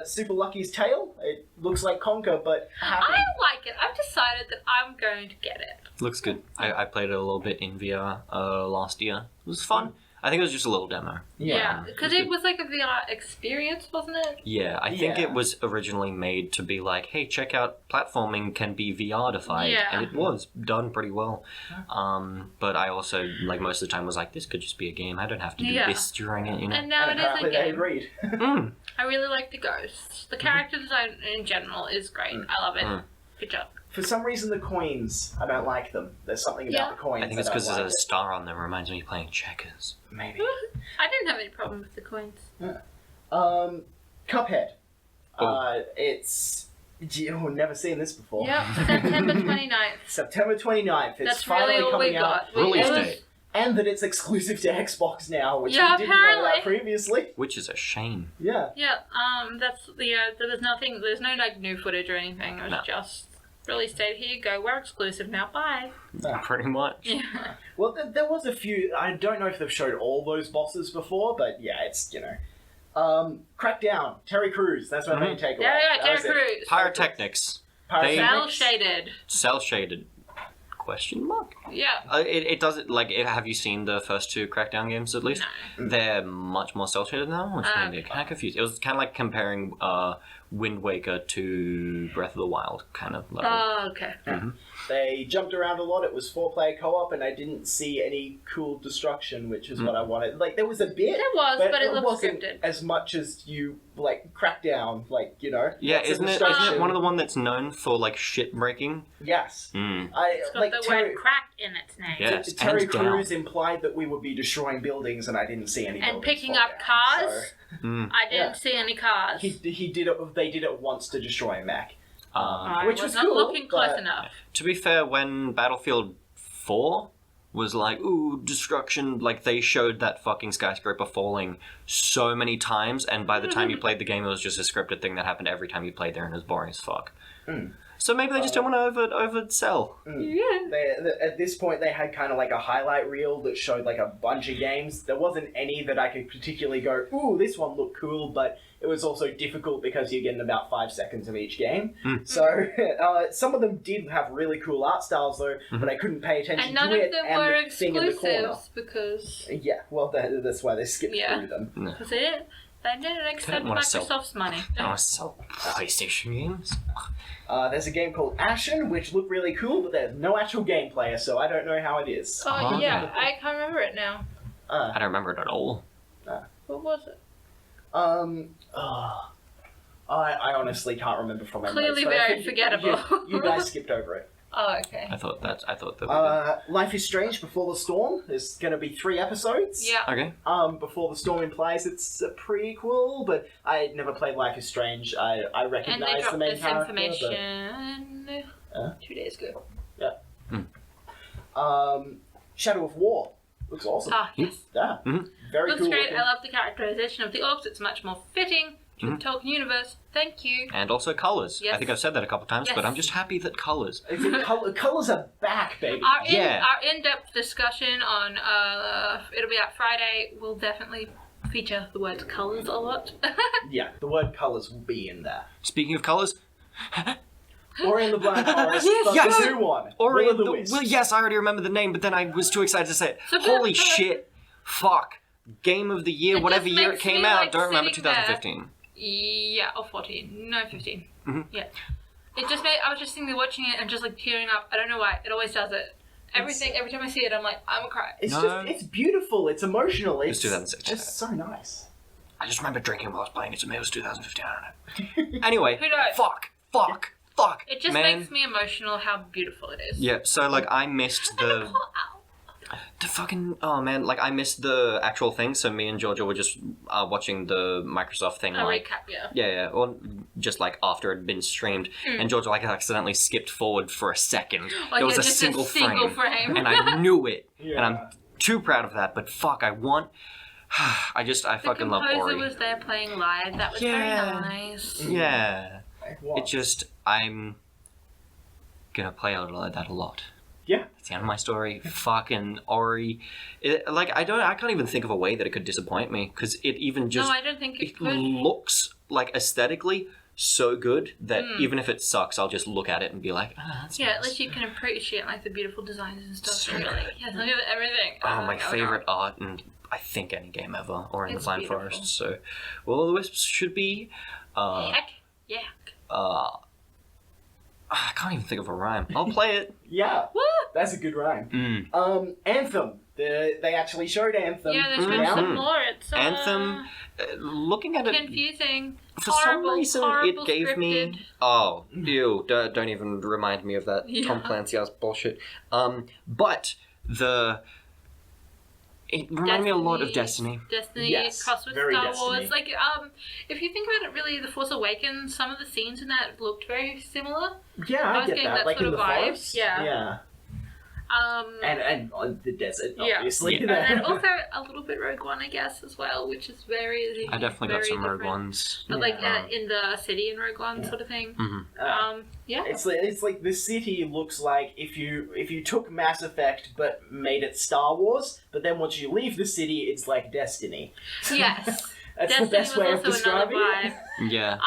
Super Lucky's Tale. It looks like Conker, but happy. I like it. I've decided that I'm going to get it. Looks good. I played it a little bit in VR last year. It was fun. I think it was just a little demo. Yeah, because it's it good. was like a VR experience, wasn't it? Yeah, I think Yeah. it was originally made to be like, hey, check out platforming can be VR-defied. Yeah. And it was done pretty well. But I also, like, most of the time was like, this could just be a game. I don't have to do Yeah. this during it, you know? And now And it is a apparently they game. agreed. I really like the ghosts. The character design in general is great. I love it. Good job. For some reason, the coins, I don't like them. There's something about Yeah. the coins. I think it's don't because like there's a star on them. Reminds me of playing checkers. Maybe. I didn't have any problem with the coins. Cuphead. Oh. It's... Oh, never seen this before. Yep, September 29th. September 29th. It's That's finally really all we coming out. got. Release It was- date. And that it's exclusive to Xbox now, which Yeah, we didn't know that apparently. previously. Which is a shame. Yeah. Yeah, there's nothing, there's no like new footage or anything. It was No. just release date. Here you go. We're exclusive now. Bye. Pretty much. Yeah. Well, there was a few... I don't know if they've showed all those bosses before, but yeah, it's, you know... Crackdown. Terry Crews. That's my main takeaway. Yeah, That Terry was it. Crews. Pyrotechnics. They- Cell shaded. Cell shaded. Question mark? Yeah. It doesn't like. Have you seen the first 2 Crackdown games at least? No. They're much more cell shaded now, which made me kind of confused. It was kind of like comparing Wind Waker to Breath of the Wild kind of level. Oh, okay. They jumped around a lot. It was 4-player co-op, and I didn't see any cool destruction, which is what I wanted. Like, there was a bit. There was, but it looked wasn't scripted. as much as you, like, Crackdown, like, you know. Yeah, lots of isn't it destruction. one of the one that's known for like shit breaking? Yes. Mm. It's got like, the Terry, word crack in its name. Yeah. Terry hands down. Crews implied that we would be destroying buildings, and I didn't see any And buildings picking fall up down, cars. so- I didn't Yeah. see any cars. He did it. They did it once to destroy a mech. I which was was not cool, looking close but- enough. To be fair, when Battlefield 4 was like, ooh, destruction, like they showed that fucking skyscraper falling so many times, and by the time you played the game, it was just a scripted thing that happened every time you played there, and it was boring as fuck. So maybe they just don't want to oversell. Yeah. At this point, they had kind of like a highlight reel that showed like a bunch of games. There wasn't any that I could particularly go, ooh, this one looked cool, but it was also difficult because you're getting about 5 seconds of each game. So some of them did have really cool art styles though, but I couldn't pay attention And none to of it. them and were the thing in the corner. exclusives because Yeah, well, that's why they skipped Yeah. through them. they didn't accept wanna sell- Microsoft's money. I want to sell PlayStation games. There's a game called Ashen, which looked really cool, but there's no actual gameplay, so I don't know how it is. Oh Okay. yeah, I can't remember it now. I don't remember it at all. What was it? I honestly can't remember from my Clearly notes, but I very think forgettable. You guys skipped over it. Oh okay. I thought that. Life is Strange Before the Storm. There's going to be 3 episodes. Yeah. Okay. Before the Storm implies it's a prequel, but I never played Life is Strange. I And they recognize the dropped main this character. information 2 days ago. But, Shadow of War looks awesome. Ah yes. Yeah, very Looks cool. great. looking. I love the characterization of the orcs. It's much more fitting to the Tolkien universe. Thank you. And also colors. Yes. I think I've said that a couple times, but Yes. I'm just happy that colors. Colors are back, baby. Yeah. Our in-depth discussion on it'll be out Friday will definitely feature the word colours a lot. Yeah, the word colours will be in there. Speaking of colours, Or in the Blind Forest, Yes, but yes. the new one. or Will in of the the, Wisps. well, yes, I already remember the name, but then I was too excited to say it. Holy shit! Fuck! Game of the year, It whatever just year it makes came me, out. like, Don't remember sitting there. 2015. Yeah, or 14. No, 15. Mm-hmm. Yeah. It just made, I was just sitting there watching it and just like tearing up. I don't know why. It always does it. Every time I see it, I'm like, I'm gonna cry. It's No. just, it's beautiful, it's emotional, it's 2006. just so nice. I just remember drinking while I was playing it. So maybe it was 2015. I don't know. Anyway, Who knows? fuck. It just man. makes me emotional how beautiful it is. Yeah. So like, I missed the. The fucking I missed the actual thing. So me and Georgia were just watching the Microsoft thing. A like, recap, yeah. yeah, or just like after it had been streamed, and Georgia like accidentally skipped forward for a second. Like, there was yeah, a just single, a single frame. and I knew it, Yeah. and I'm too proud of that. But fuck, I want. I fucking love The Ori. composer was there playing live. That was Yeah. very nice. Yeah, What? it just I'm gonna play that a lot. Yeah. That's the end of my story. Fucking Ori. I can't even think of a way that it could disappoint me, because it even just... No, I don't think it it could. looks, like, aesthetically so good that even if it sucks, I'll just look at it and be like, that's Yeah, nice. at least you can appreciate like the beautiful designs and stuff. So and you're like, yes, look at everything. Oh, my God. favourite art, and I think any game ever, or in the It's Blind beautiful. Forest. So, Will of the Wisps should be... Heck, yeah. I can't even think of a rhyme. I'll play it. Yeah, Woo! that's a good rhyme. Mm. Anthem. They actually showed Anthem. Yeah, they showed now. some more. It's Anthem, looking at it... confusing. For horrible, some reason, horrible it gave scripted. me... Oh, ew, don't even remind me of that Tom Yeah. Clancy-ass bullshit. But it reminded me a lot of Destiny. Destiny Yes, crossed with very Star Destiny. Wars. Like, if you think about it, really, The Force Awakens, some of the scenes in that looked very similar. Yeah, I I was get getting that. that Like sort in of the vibe. forest. Yeah. Yeah. And on the desert, Yeah. obviously. And then also a little bit Rogue One, I guess, as well, which is very. I definitely got very some Rogue different. Ones. But like Yeah. in the city in Rogue One sort of thing. Mm-hmm. Yeah. It's like the city looks like if you took Mass Effect but made it Star Wars, but then once you leave the city, it's like Destiny. Yes. That's Destiny the best way was of also another describing it. vibe. Yeah.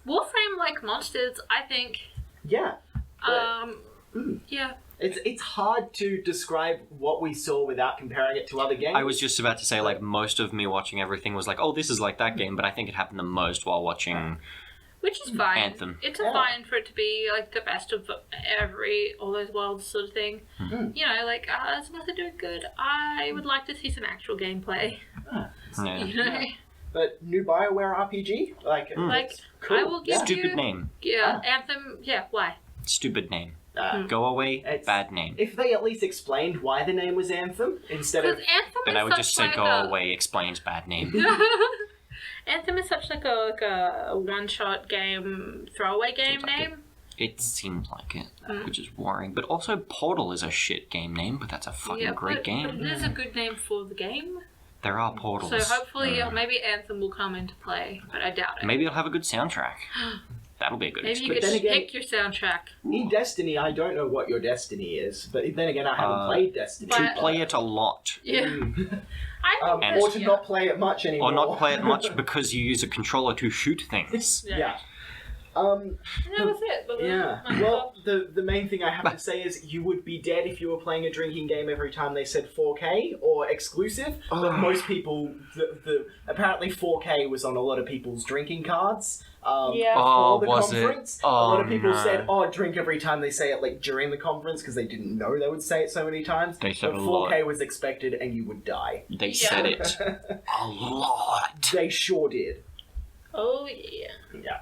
Warframe like monsters, I think. Yeah. Yeah. It's hard to describe what we saw without comparing it to other games. I was just about to say, like, most of me watching everything was like, oh, this is like that game, but I think it happened the most while watching... Which is fine. Anthem. It's Yeah. fine for it to be like the best of all those worlds sort of thing. You know, like as long as they're doing good, I would like to see some actual gameplay. Yeah. You know, But new BioWare RPG, like like it's cool. I will give you Stupid name. Yeah, Anthem. Yeah, why? Stupid name. Yeah. Go away, It's- bad name. If they at least explained why the name was Anthem instead of Because Anthem Then is I would such just say like go a, away, explains bad name. Anthem is such like a one-shot game, throwaway game Seems like it. name. It seems like it, which is worrying. But also, Portal is a shit game name, but that's a fucking great but game. it is a good name for the game. There are portals. So hopefully, maybe Anthem will come into play, but I doubt it. Maybe it'll have a good soundtrack. That'll be a good Maybe you experience. could Then again- pick your soundtrack. in Destiny. I don't know what your Destiny is, but then again, I haven't played Destiny. but- To play it a lot. Yeah. I think Or that- to yeah. not play it much anymore. Or not play it much because you use a controller to shoot things. Yeah. And that was it. But Yeah. my Well, the main thing I have to say is you would be dead if you were playing a drinking game every time they said 4K or exclusive. But most people, apparently 4K was on a lot of people's drinking cards. Yeah. Oh, for the was it? conference. Oh, a lot of people no. said, "Oh, drink every time they say it," like during the conference because they didn't know they would say it so many times. They said but a 4K lot. was expected, and you would die. They Yeah. said it a lot. They sure did. Oh yeah. Yeah.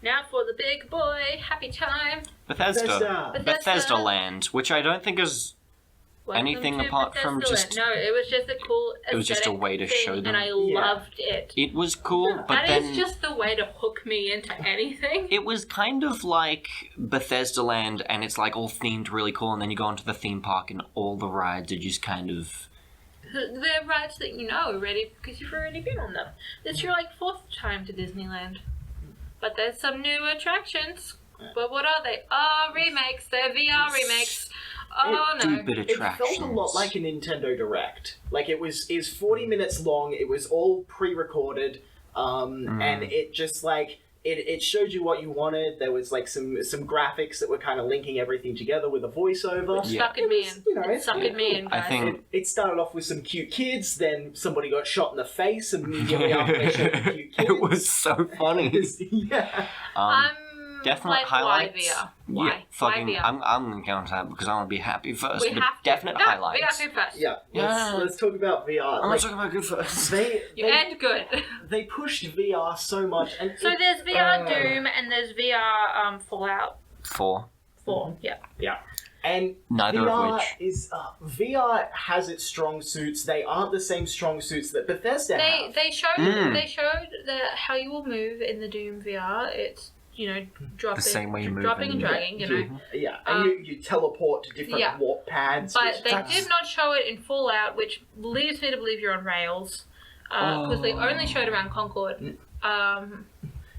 Now for the big boy, happy time. Bethesda. Bethesda. Bethesda Land, which I don't think is... Welcome Anything to apart from Bethesda just- Land. No, it was just a cool. It was just a aesthetic way to thing, show them. and I loved it. It was cool, but That then... is just the way to hook me into anything. It was kind of like Bethesda Land, and it's like all themed really cool, and then you go into the theme park and all the rides are just kind of... They're rides that you know already because you've already been on them. It's your like 4th time to Disneyland. But there's some new attractions. But what are they? Oh, remakes. They're VR remakes Oh, no. stupid It attractions. felt a lot like a Nintendo Direct. Like it was 40 minutes long. It was all pre-recorded, and it just like it showed you what you wanted. There was like some graphics that were kind of linking everything together with a voiceover. Suckered me in. You know, It suckered me in, I guys. think It started off with some cute kids, then somebody got shot in the face, and immediately after they showed the cute kids. it was so funny. Yeah. Definite like, highlights. Why VR? Why? Yeah, fucking. Why VR? I'm gonna count that because I want to be happy first. We but have to. definite No, highlights. VR go first. Yeah. Let's talk about VR. I'm Like, talking about good first. You end good. they pushed VR so much, and So there's VR Doom and there's VR Fallout 4. 4. Yeah. Yeah. And Neither VR of which. is VR has its strong suits. They aren't the same strong suits that Bethesda have. They showed how you will move in the Doom VR. It's dropping, same way you move dropping and in- dragging. Yeah, and you teleport to different yeah. warp pads. But which they that's- did not show it in Fallout, which leads me to believe you're on rails. Because they only showed around Concord.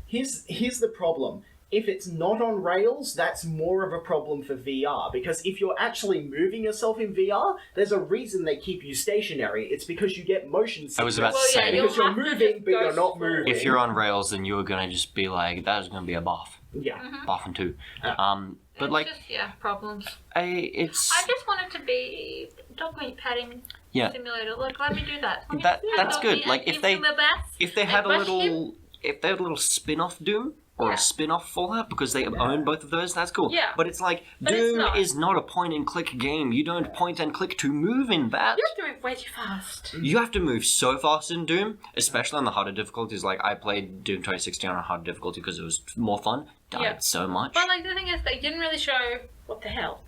Here's the problem. If it's not on rails, that's more of a problem for VR, because if you're actually moving yourself in VR, there's a reason they keep you stationary. It's because you get motion sickness. I was about to Well, yeah, say. you'll because you're have to moving, just but go you're not forward. moving. If you're on rails, then you're gonna just be like, that is gonna be a boff. Yeah. Boff and 2. But It's like, just, problems. it's I just wanted to be dog meat patting Yeah. simulator. Look, let me do that. Let me That- do that's dog good. meat. Like, I if give they- him the best. if they I had a brush little, if they had a little spin-off Doom. Or Yeah. a spin-off Fallout because they own both of those. That's cool. Yeah. But it's like But it's Doom not. is not a point-and-click game. You don't point and click to move in that. You have to move way too fast. You have to move so fast in Doom, especially on the harder difficulties. Like I played Doom 2016 on a harder difficulty because it was more fun. Died Yeah. so much. But like the thing is, they didn't really show what the hell.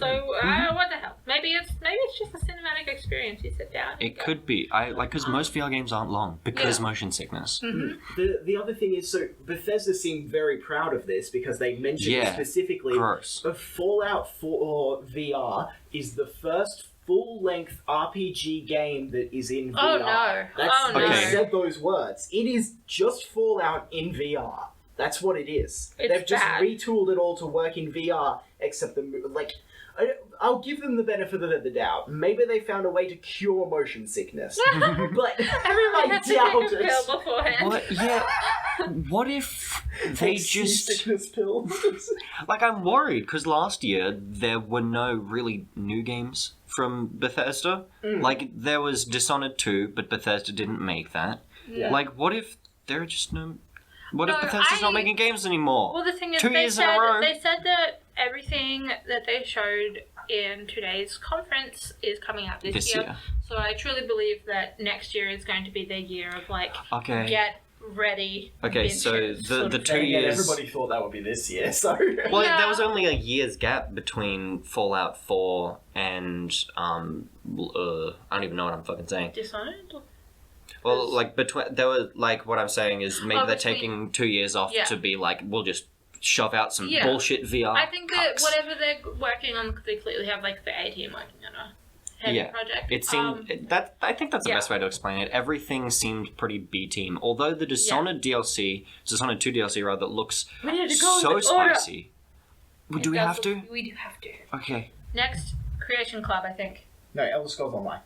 So what the hell? Maybe it's just a cinematic experience. You sit down. It could be. I like because most VR games aren't long because Yeah. motion sickness. The other thing is, so Bethesda seemed very proud of this because they mentioned Yeah. specifically Gross. Fallout 4 VR is the first full-length RPG game that is in VR. Oh, no. Oh, no. They Okay. said those words. It is just Fallout in VR. That's what it is. It's They've just bad. retooled it all to work in VR, except I'll give them the benefit of the doubt. Maybe they found a way to cure motion sickness. But Everyone I has to doubt take a it. pill beforehand. What? Yeah. What if they Like just seasickness pills. like? I'm worried because last year there were no really new games from Bethesda. Like there was Dishonored 2, but Bethesda didn't make that. Yeah. Like, what if there are just no? What if No, Bethesda's not making games anymore? Well, the thing is, 2 they years in a row. said that everything that they showed in today's conference is coming out this year. So I truly believe that next year is going to be their year of like Okay. get ready. Okay, so vintage sort the of 2 thing. years. Everybody thought that would be this year, so... Well, Yeah. there was only a year's gap between Fallout 4 and I don't even know what I'm fucking saying. Dishonored. Well, like between there was like what I'm saying is maybe they're between- taking 2 years off Yeah. to be like we'll just shove out some Yeah. bullshit VR. I think that cucks. whatever they're working on, they clearly have like the A team working on a heavy Yeah. project. It seemed that I think that's the yeah. best way to explain it. Everything seemed pretty B team. Although the Dishonored DLC, Dishonored 2 DLC rather, looks We need to go so in this order. spicy. Well, do we have to? We do have to. Okay. Next, Creation Club, I think. No, Elder Scrolls Online.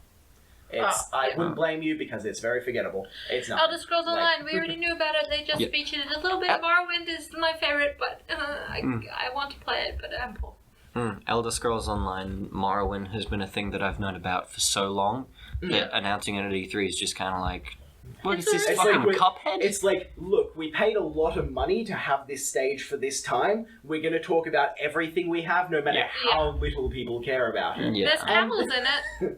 It's, Oh, I yeah. wouldn't blame you because it's very forgettable. It's not. Elder Scrolls Like- Online, we already knew about it. They just Yeah. featured it a little bit. Morrowind is my favorite, but I want to play it, but I'm poor. Elder Scrolls Online Morrowind has been a thing that I've known about for so long that announcing it at E3 is just kind of like, what is this It's fucking like Cuphead? It's like, look, we paid a lot of money to have this stage for this time. We're going to talk about everything we have, no matter Yeah. how little people care about it. Yeah. There's camels in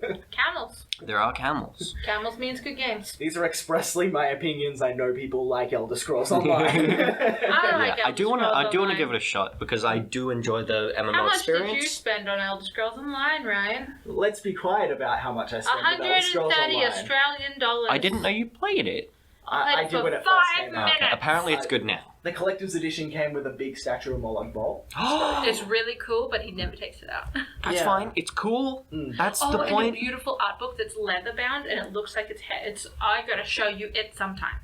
it. Camels. There are camels. Camels means good games. These are expressly my opinions. I know people like Elder Scrolls Online. I like I do want to. I do want to Online. give it a shot because I do enjoy the MMO How much experience. did you spend on Elder Scrolls Online, Ryan? Let's be quiet about how much I spent on Elder Scrolls 130 Online. Australian dollars. I didn't know you played it. I played did for when it 5 first came out. minutes. Apparently, it's good now. The collector's edition came with a big statue of Molag Bal. It's really cool, but he never takes it out. That's Yeah. fine. It's cool. That's the and a point. beautiful art book that's leather bound, and it looks like it's. I gotta show you it sometime.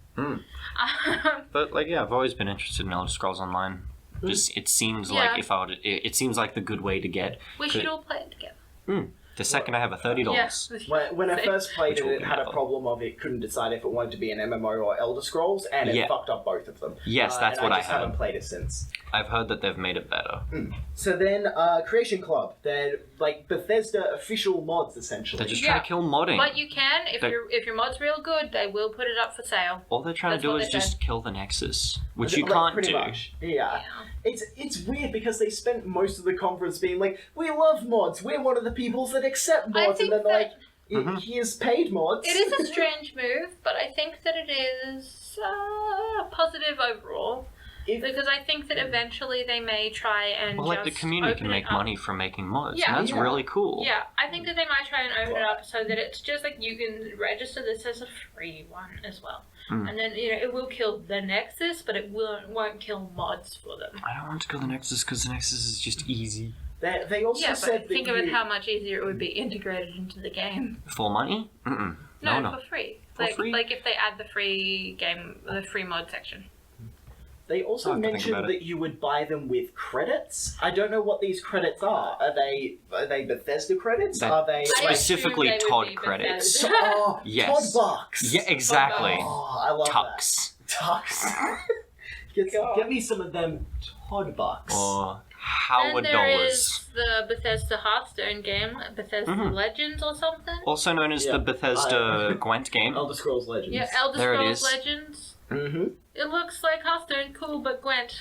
But like, yeah, I've always been interested in Elder Scrolls Online. Just it seems Yeah. like if I would, it seems like the good way to get. We should all play it together. The second I have a $30. Yeah. When I first played Which it, will it be had a never. problem of it couldn't decide if it wanted to be an MMO or Elder Scrolls, and it Yeah. fucked up both of them. Yes, that's and what I I just haven't heard. played it since. I've heard that they've made it better. So then, Creation Club, they're like Bethesda official mods, essentially. They're just trying to kill modding. But you can, if They- your mod's real good, they will put it up for sale. All they're trying That's to do what is they just said. kill the Nexus, which you Like, can't pretty do. much. Yeah. It's weird because they spent most of the conference being like, we love mods, we're one of the peoples that accept I mods, and think then they're like, that here's paid mods. it is a strange move, but I think that it is positive overall. Because I think that eventually they may try and Well, like the just community open can it make up. money from making mods, Yeah. and that's Yeah. really cool. Yeah, I think that they might try and open it up so that it's just like you can register this as a free one as well. And then, it will kill the Nexus, but it won't kill mods for them. I don't want to kill the Nexus because the Nexus is just easy. They also Yeah, said but think that of it you- how much easier it would be integrated into the game. For money? Mm-mm. No. For free. For free? Like if they add the free mod section. They also I'll have to think mentioned about that it. you would buy them with credits. I don't know what these credits are. Are they Bethesda credits? That- Are they I Specifically assume they would Todd be credits. Bethesda. Oh, Yes. Todd bucks. Yeah, exactly. Oh, I love Tux. that. Tux. Get me some of them Todd bucks. Or And Howard there dollars. is the Bethesda Hearthstone game, Bethesda Legends or something. Also known as Yeah. the Bethesda Gwent game. Elder Scrolls Legends. Yeah, Elder There it Scrolls is. Legends. Mm-hmm. It looks like Hearthstone, cool, but Gwent,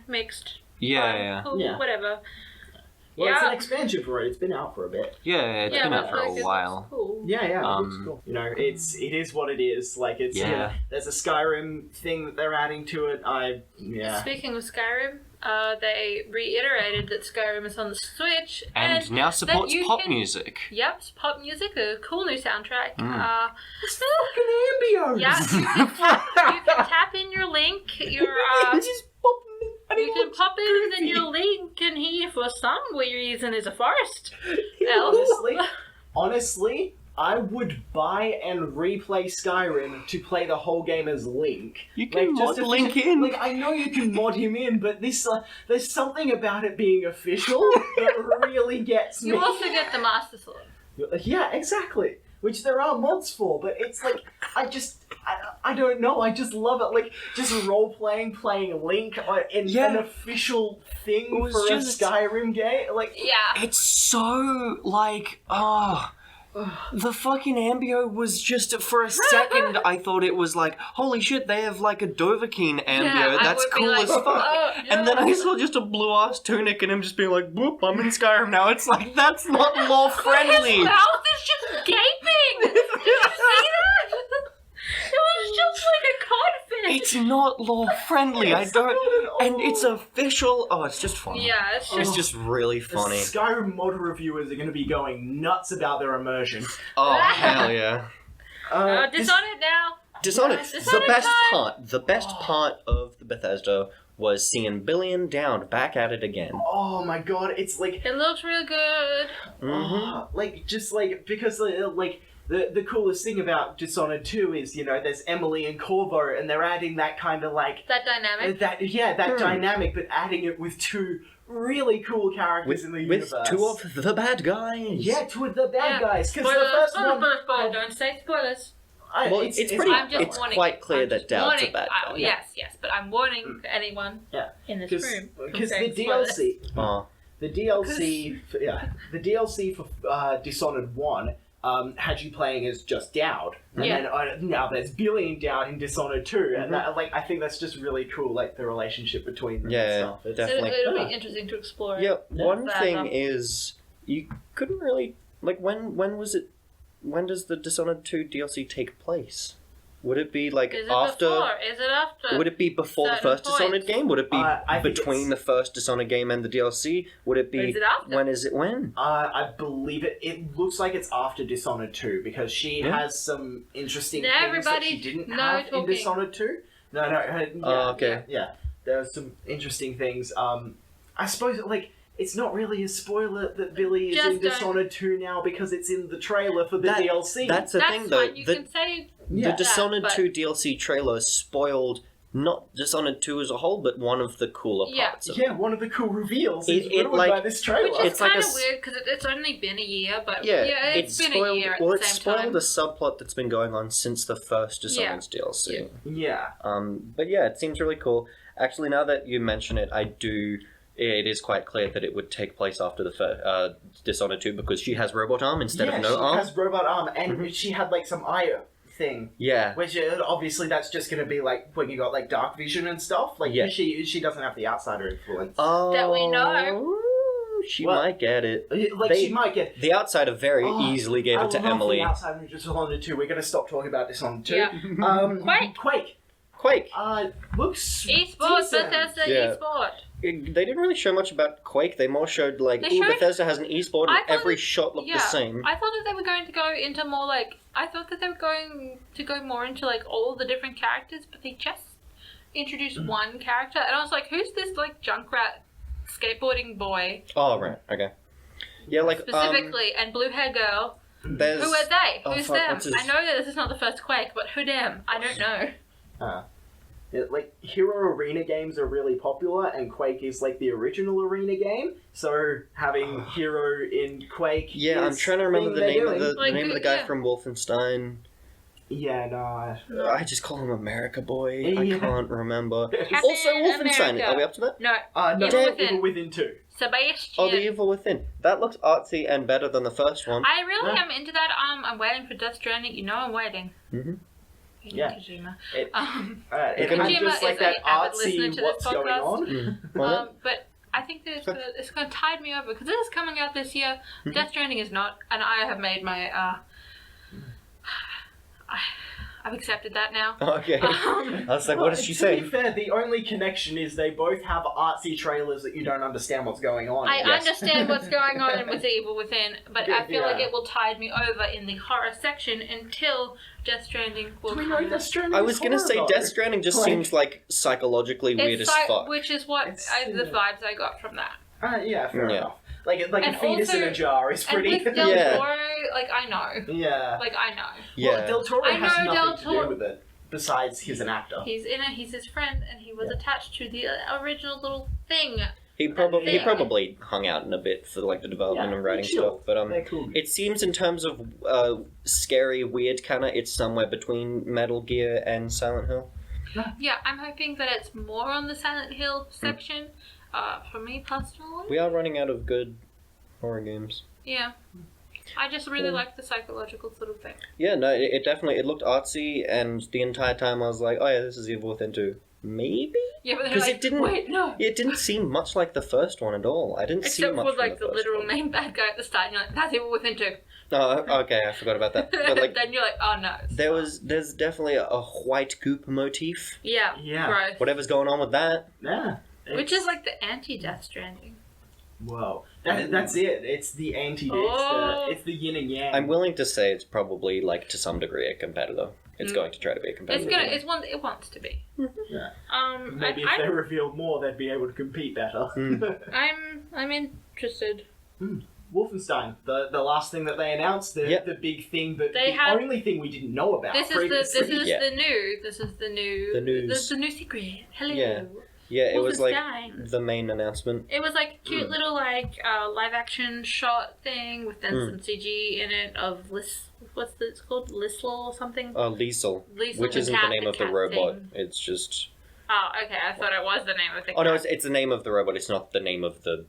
mixed. Yeah. Cool, Yeah. whatever. Well, it's Yeah. an expansion for it. It's been out for a bit. Yeah, it's been but out for like, a it looks while. Cool. Yeah, it looks Um, cool. it is what it is. Like it's Yeah. there's a Skyrim thing that they're adding to it. Speaking of Skyrim, they reiterated that Skyrim is on the Switch And now that supports you pop can- music. Yep, it's pop music, a cool new soundtrack. It's fucking ambios. Yeah, you can tap in your link, your Just pop them in. you can pop in and then your link, and he for some reason is a forest elf. Honestly, I would buy and replay Skyrim to play the whole game as Link. You can mod to- Link in. Like, I know you can mod him in, but there's something about it being official that really gets me. You also get the Master Sword. Yeah, exactly. Which there are mods for, but it's like, I don't know, I just love it. Like, just role-playing, playing Link in an official thing It was for just- a Skyrim game. Like, Yeah. It's so, the fucking Ambio was just, for a second, I thought it was like, holy shit, they have like a Dovahkiin Ambio, Yeah, I that's would be cool like, as fuck. oh, And then I yeah. saw just a blue-ass tunic and him just being like, boop, I'm in Skyrim now. It's like, that's not lore-friendly. His mouth is just gaping! Did you see that? It was just like a codfish! It's not lore-friendly, I don't... And it's official... Oh, it's just funny. Yeah, it's just... It's just really the funny. Skyrim mod reviewers are going to be going nuts about their immersion. Oh, hell yeah. Dishonored now! Dishonored. Yes, The Dishonored best time. part of the Bethesda was seeing Billion Down back at it again. Oh my god, it's like, It looks real good. because the coolest thing about Dishonored 2 is, there's Emily and Corvo, and they're adding that kind of like, That dynamic. that dynamic, but adding it with two really cool characters in the With universe. two of the bad guys. Yeah, two of the bad guys, because Spoilers, the first one... spoilers, don't say spoilers. Well, it's pretty... I'm just It's warning quite you. clear I'm that just Dowd's a warning. bad guy. Yes, but I'm warning anyone in this room. from Because the saying spoilers. DLC... Oh. The DLC for Dishonored 1 had you playing as just Dowd, and Yeah. then now there's Billion Dowd in Dishonored 2, and that, I think that's just really cool, like the relationship between them Yeah, and stuff. It's, definitely. It'll be interesting to explore. Yeah, one That thing up. is... You couldn't really... Like, when was it... When does the Dishonored 2 DLC take place? Would it be, like, Is it after... before? Is it after? Would it be before the certain first Dishonored points? game? Would it be I think between the first Dishonored game and the DLC? Would it be... Is it after? When is it when? I believe it looks like it's after Dishonored 2, because she Yeah. has some interesting Now things that she everybody, didn't no have in talking. Dishonored 2. No, yeah, Oh, okay. Yeah, there are some interesting things. I suppose, like, it's not really a spoiler that Billy is Just in don't- Dishonored 2 now, because it's in the trailer for the That- DLC. That's the That's thing, though. fine. You The, can say Yeah. the Dishonored but- 2 DLC trailer spoiled not Dishonored 2 as a whole, but one of the cooler Yeah. parts of Yeah, one of the cool reveals is It, ruined like- by this trailer. Which is It's like kind a of s- weird because it's only been a year, but Yeah, it's been a year at well, the it same spoiled time. the subplot that's been going on since the first Dishonored DLC. Yeah. But yeah, it seems really cool. Actually, now that you mention it, it is quite clear that it would take place after the Dishonored 2 because she has robot arm instead of no she arm. has robot arm, and she had like some eye thing. Yeah. Which obviously that's just gonna be like when you got like dark vision and stuff. Like Yeah. she doesn't have the outsider influence. Oh, That we know. She Well, might get it. Like they- she might get. The outsider very easily gave I it to love Emily. The outsider in Dishonored 2. We're gonna stop talking about Dishonored 2. Yeah. Quake. Quake. Quake. Looks Esports, decent. Bethesda Yeah. eSport. They didn't really show much about Quake. They more showed like, They ooh, showed- Bethesda has an esport I and thought every that- shot looked the same. I thought that they were going to go into more like I thought that they were going to go more into like all the different characters, but they just introduced one character, and I was like, who's this like Junkrat skateboarding boy Oh right, okay. Yeah, like specifically, and blue hair girl? there's Who are they? Oh, Who's fuck, them? what's his- I know that this is not the first Quake, but who them? I don't know. Like hero arena games are really popular, and Quake is like the original arena game. So having hero in Quake. Yeah, I'm is trying to remember thing the they're name of doing. the Like, name of the guy yeah. from Wolfenstein. Yeah, no. I just call him America Boy. I Yeah. can't remember. Captain Also, Wolfenstein. America. Are we up to that? No, No, Evil Evil Within. Within 2. Sebastian. Oh, the Evil Within. That looks artsy and better than the first one. I really Yeah. am into that. I'm waiting for Death Stranding. You know, I'm waiting. Mhm. Yeah. Kojima. It- Um, It Kojima kind of just is like that a avid listener artsy to what's this going podcast. on. What? but I think that it's going to tide me over because this is coming out this year. Death Stranding is not, and I have made my. I've accepted that now. Okay. I was like, what does she To say? be fair, the only connection is they both have artsy trailers that you don't understand what's going on. I Yes. understand what's going on with the Evil Within, but I feel like Yeah. it will tide me over in the horror section until Death Stranding will Do we come know out. Death Stranding I is was gonna horror, say though? Death Stranding just Like- seems like psychologically weird as fuck. Which is what It's- the vibes I got from that. Yeah, fair Yeah. enough. Like a And fetus in also- a jar is And pretty. with Del Yeah. Toro, like I know, Yeah. like I know. Yeah. Well, Del Toro I has know nothing Del to Toro- do with it besides he's an actor. He's in it. He's his friend, and he was attached to the original little thing. He probably thing. hung out in a bit for like the development Yeah, and writing chill. stuff, but They're cool. it seems in terms of scary, weird kind of, it's somewhere between Metal Gear and Silent Hill. Yeah, I'm hoping that it's more on the Silent Hill section. For me personally, We are running out of good horror games. yeah. I just really like the psychological sort of thing. Yeah, no, it definitely it looked artsy, and the entire time I was like, oh yeah, this is Evil Within 2. Maybe? Yeah, but they're 'Cause like, it didn't- wait, no. It didn't seem much like the first one at all. I didn't see Except much for from like the first literal one. main bad guy at the start, and you're like, that's Evil Within 2. Oh, okay, I forgot about that. But like, Then you're like, oh no. it's there's definitely a white goop motif. Yeah, Yeah. gross. Whatever's going on with that. Yeah. Which is like the anti-Death Stranding. Whoa. That's it. It's the anti. Oh. It's the yin and yang. I'm willing to say it's probably like to some degree a competitor. It's going to try to be a competitor. It wants to be. Yeah. I, Maybe if they revealed more, they'd be able to compete better. I'm interested. Wolfenstein, the last thing that they announced, the big thing that They the had- only thing we didn't know about This is previously. Yeah. the new The news. the new secret. Hello. Yeah. Yeah, it was like Wolfenstein. the main announcement. It was like a cute little like live action shot thing with then some CG in it of it's called Lisl or something. Liesel, Liesel, which the isn't cat- the name the of the cat robot. thing. It's just. Oh, okay. I thought it was the name of the cat. Oh no, it's the name of the robot. It's not the name of the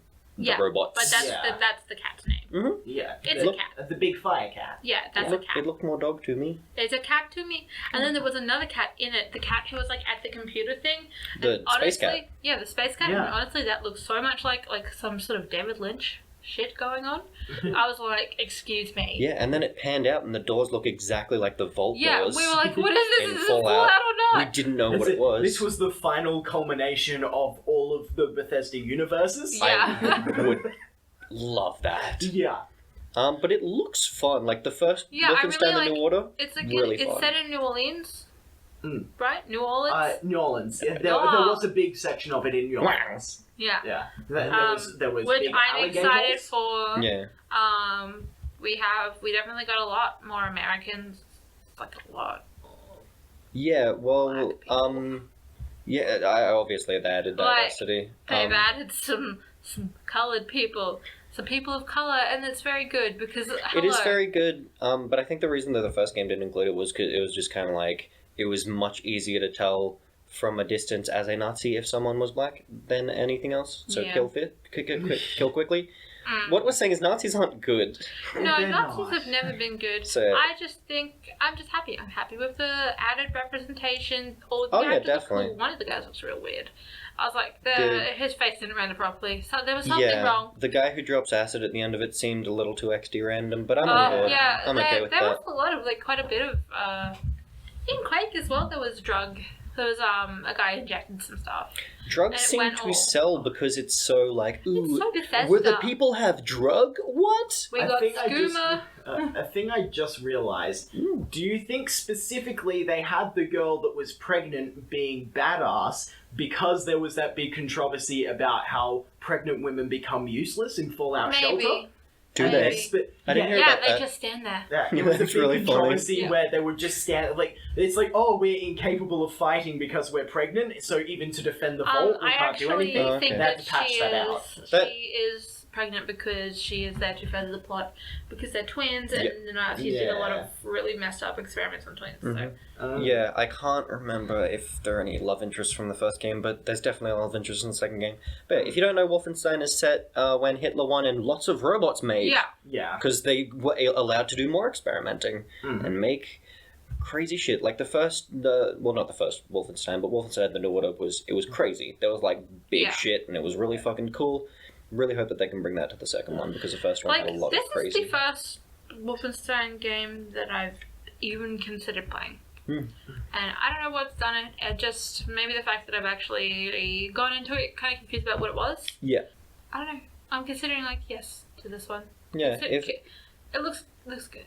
robots. But that's Yeah. that's the cat's name. Yeah. It's the, a cat. The big fire cat. Yeah, that's a cat. It looked more dog to me. It's a cat to me. And then there was another cat in it. The cat who was like at the computer thing. The And space cat. honestly, yeah, the space cat. Yeah. And honestly, that looks so much like some sort of David Lynch shit going on. I was like, excuse me. Yeah, and then it panned out, and the doors look exactly like the vault Yeah, doors. we were like, what is this? in Is this Fallout. Fallout or We not? didn't know what it was. This was the final culmination of all of the Bethesda universes. Yeah. I would love that. Yeah. But it looks fun. Like the first Yeah, I Wolfenstein really The New like- Order. It's like Really it's fun. set in New Orleans. Mm. Right? New Orleans? New Orleans. Yeah, there Ah. was a big section of it in New Orleans. yeah. Yeah. There was Which big I'm alligators. excited for. Yeah. We definitely got a lot more Americans. Like a lot. Yeah, well, Yeah, obviously they added diversity. They've added some coloured people, some people of colour, and it's very good because It is very good, but I think the reason that the first game didn't include it was because it was just kind of like, it was much easier to tell from a distance as a Nazi if someone was black than anything else. So kill quickly. What we're saying is Nazis aren't good. No, Nazis have never been good. So, I just think I'm just happy. I'm happy with the added representation. All the Oh, yeah, characters are definitely. cool. One of the guys looks real weird. I was like, his face didn't render properly. So there was something yeah, wrong. the guy who drops acid at the end of it seemed a little too XD random, but I'm on board. Yeah, I'm okay with there that. was a lot of quite a bit of in Quake as well. There was drug. There was a guy injecting some stuff. Drugs And it seem went to all- sell because it's so like, ooh, It's so Bethesda. where the people have drug? What? We I got think skooma. a thing I just realized. Do you think specifically they had the girl that was pregnant being badass because there was that big controversy about how pregnant women become useless in Fallout Maybe. Shelter? Do Maybe. they? I didn't hear Yeah, about they that. just stand there. Yeah, it was a That's big really funny. controversy Yeah. where they would just stand it's like, oh, we're incapable of fighting because we're pregnant, so even to defend the vault, we I can't do actually anything. Oh, think okay. They had that to patch she that is out. That- she is pregnant because she is there to further the plot because they're twins and Yeah. the Nazis did a lot Yeah. of really messed up experiments on twins. So. Yeah, I can't remember if there are any love interests from the first game, but there's definitely a lot of interest in the second game. But if you don't know, Wolfenstein is set when Hitler won and lots of robots made. Yeah. Yeah. Because they were allowed to do more experimenting and make crazy shit. Like not the first Wolfenstein, but Wolfenstein The New Order was crazy. There was like big Yeah. shit and it was really fucking cool. Really hope that they can bring that to the second one because the first one Like, had a lot this of crazy. is the first Wolfenstein game that I've even considered playing. And I don't know what's done it. It just maybe the fact that I've actually gone into it kind of confused about what it was. Yeah. I don't know. I'm considering yes to this one. Yeah, It looks good.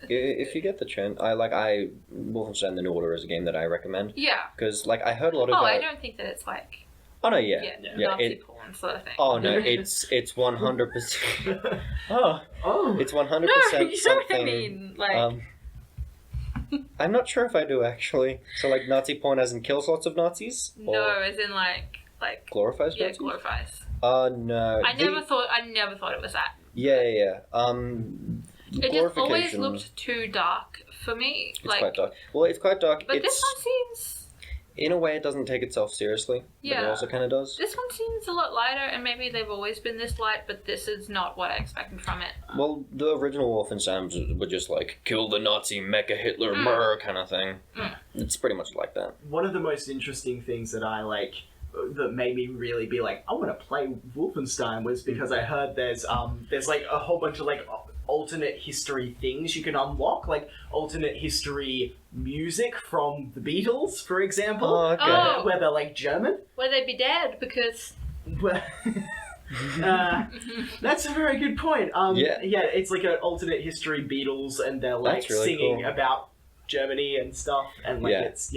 if you get the chance, Wolfenstein The New Order is a game that I recommend. Yeah. Because, I heard a lot of... Oh, I don't think that it's Oh, no, yeah. Nazi porn sort of thing. Oh, no, it's 100%... It's 100% No, you know what I something... mean. I'm not sure if I do, actually. So, Nazi porn as in kills lots of Nazis? No, as in like Glorifies yeah, Nazis? glorifies. No. I never thought it was that. Yeah. It just always glorification- looked too dark for me. It's quite dark. Well, it's quite dark. But this one seems. In a way, it doesn't take itself seriously. But it Yeah. also kind of does. This one seems a lot lighter, and maybe they've always been this light, but this is not what I expected from it. Well, the original Wolfenstein were just kill the Nazi mecha Hitler murr kind of thing. It's pretty much like that. One of the most interesting things that I that made me really be I want to play Wolfenstein was because I heard there's a whole bunch of alternate history things you can unlock, alternate history music from the Beatles, for example. Oh, okay. Oh. Where they're German. Where they'd be dead because. That's a very good point. Yeah. It's an alternate history Beatles, and they're That's really singing cool. about Germany and stuff, and it's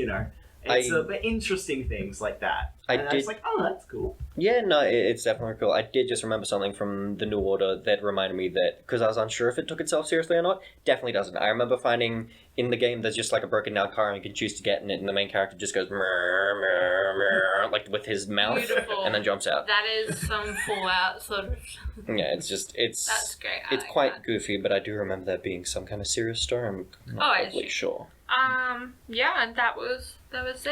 interesting things like that. I And I was did- that's cool. Yeah, no, it's definitely cool. I did just remember something from the New Order that reminded me that, because I was unsure if it took itself seriously or not, definitely doesn't. I remember finding in the game there's just a broken down car and you can choose to get in it, and the main character just goes murr, murr, murr, with his mouth, Beautiful. and then jumps out. That is some Fallout sort of. Yeah, it's That's great. I it's like quite that. goofy, but I do remember that being some kind of serious story. I'm not it's- totally sure. Yeah, and that was it. That was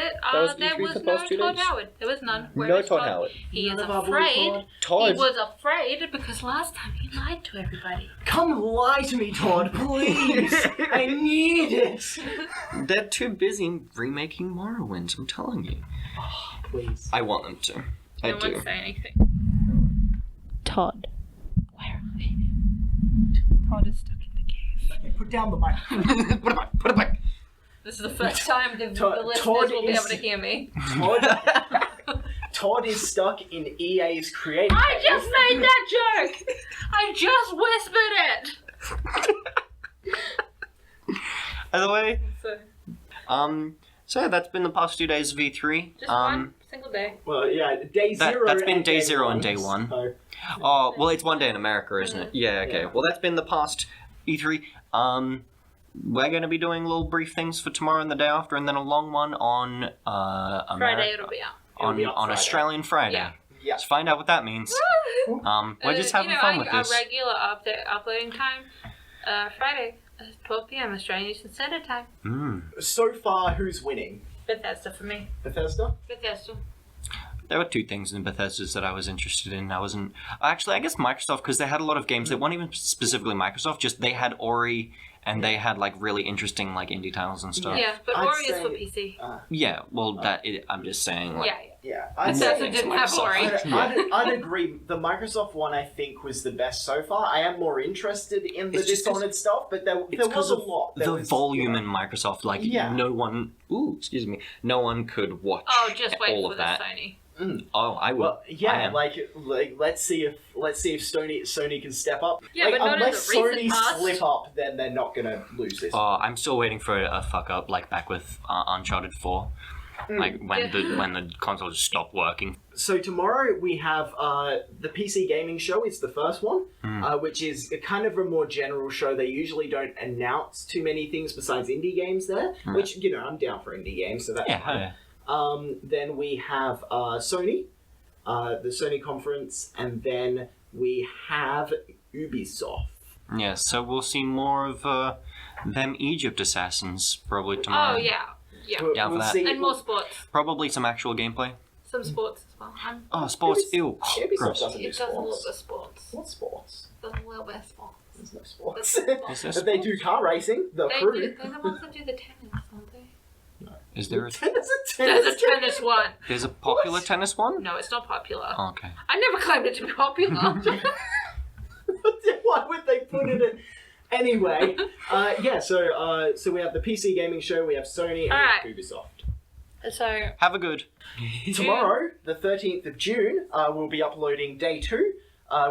There E3 was for the no past 2 Todd days. Howard. There was none. Where No is Todd Howard. He is None of our boy afraid. Todd. He was afraid because last time he lied to everybody. Come lie to me, Todd, please. I need it. They're too busy remaking Morrowind, I'm telling you. Please. I want them to. I No do. one say anything. Todd, where are you? Todd is stuck in the cave. Okay, put down the mic. Put it back. This is the first time the Todd listeners will be is- able to hear me. Todd is stuck in EA's creative. I just made that joke! I just whispered it! Either way, So, so yeah, that's been the past 2 days of E3. just one single day. Well, yeah, day zero. That's been and day 0 and day one, 1. so- Oh, well, it's 1 day in America, isn't it? Yeah, okay. Yeah. Well, that's been the past E3. we're going to be doing little brief things for tomorrow and the day after, and then a long one on Friday it'll be out. It'll be up on Friday. Australian Friday. Yeah. Yeah. Let's find out what that means. We're just having fun with this. Our regular uploading time, Friday, 12 p.m. Australian Eastern Standard Time. So far, who's winning? Bethesda for me. Bethesda? Bethesda. There were two things in Bethesda's that I was interested in. I wasn't... Actually, I guess Microsoft, because they had a lot of games that weren't even specifically Microsoft, just they had Ori, and they had, like, really interesting, like, indie titles and stuff. Yeah, but I'd Ori is say- for PC. Yeah, well, I'm just saying, like... Yeah. Yeah. I'd Bethesda say... didn't have Ori. I'd agree. The Microsoft one, I think, was the best so far. I am more interested in the It's just Dishonored stuff, but there was a lot. There the was, volume in Microsoft, like, Yeah. no one could watch Oh, just wait all for of the that. Sony. Oh, I will. Well, yeah, I am. like let's see if Sony can step up. Yeah, like, but not in unless the recent Sony past. slip up, then they're not gonna lose this. I'm still waiting for a fuck up, like back with Uncharted 4. Like, when the console just stopped working. So tomorrow we have the PC Gaming Show is the first one, which is a kind of a more general show. They usually don't announce too many things besides indie games there, which, you know, I'm down for indie games, so that's fine. Yeah. Then we have Sony, the Sony conference, and then we have Ubisoft. Yeah, so we'll see more of them Egypt assassins probably tomorrow. Oh, yeah. Yeah. We'll, Down for we'll that. see. And more sports. Probably some actual gameplay. Some sports as well. Oh, sports. Ew. Ubisoft Gross. doesn't do It does a little sports. bit of sports. What sports? Does a little bit of sports. There's no sports. Is there But they do car racing. The They crew. do. They're the ones that do the tennis, aren't they? Is there a... There's a tennis one. There's a popular tennis one? No, it's not popular. Oh, okay. I never claimed it to be popular. Why would they put it in? Anyway, yeah. So we have the PC Gaming Show. We have Sony and Alright. we have Ubisoft. So, Have a good. Tomorrow, the 13th of June, we'll be uploading day 2,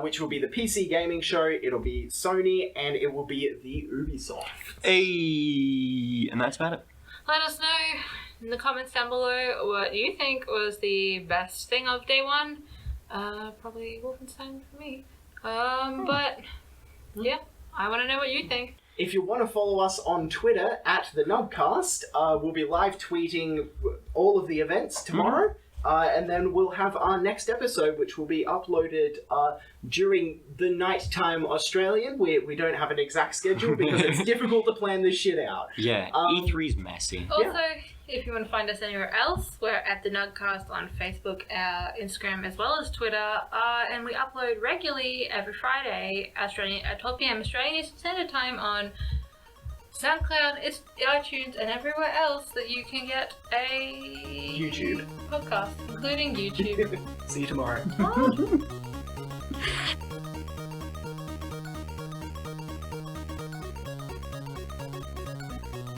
which will be the PC Gaming Show. It'll be Sony and it will be the Ubisoft. Hey, and that's about it. let us know in the comments down below what you think was the best thing of day 1. Probably Wolfenstein for me. But, yeah, I want to know what you think. If you want to follow us on Twitter at the Nuggcast, we'll be live tweeting all of the events tomorrow. And then we'll have our next episode, which will be uploaded during the nighttime Australian. We don't have an exact schedule because it's difficult to plan this shit out. Yeah, E3's messy. Also, if you want to find us anywhere else, we're at the Nuggcast on Facebook, Instagram, as well as Twitter. And we upload regularly every Friday at 12 p.m. Australian Eastern Standard Time on SoundCloud, iTunes, and everywhere else that you can get a YouTube podcast, including YouTube. See you tomorrow. Bye.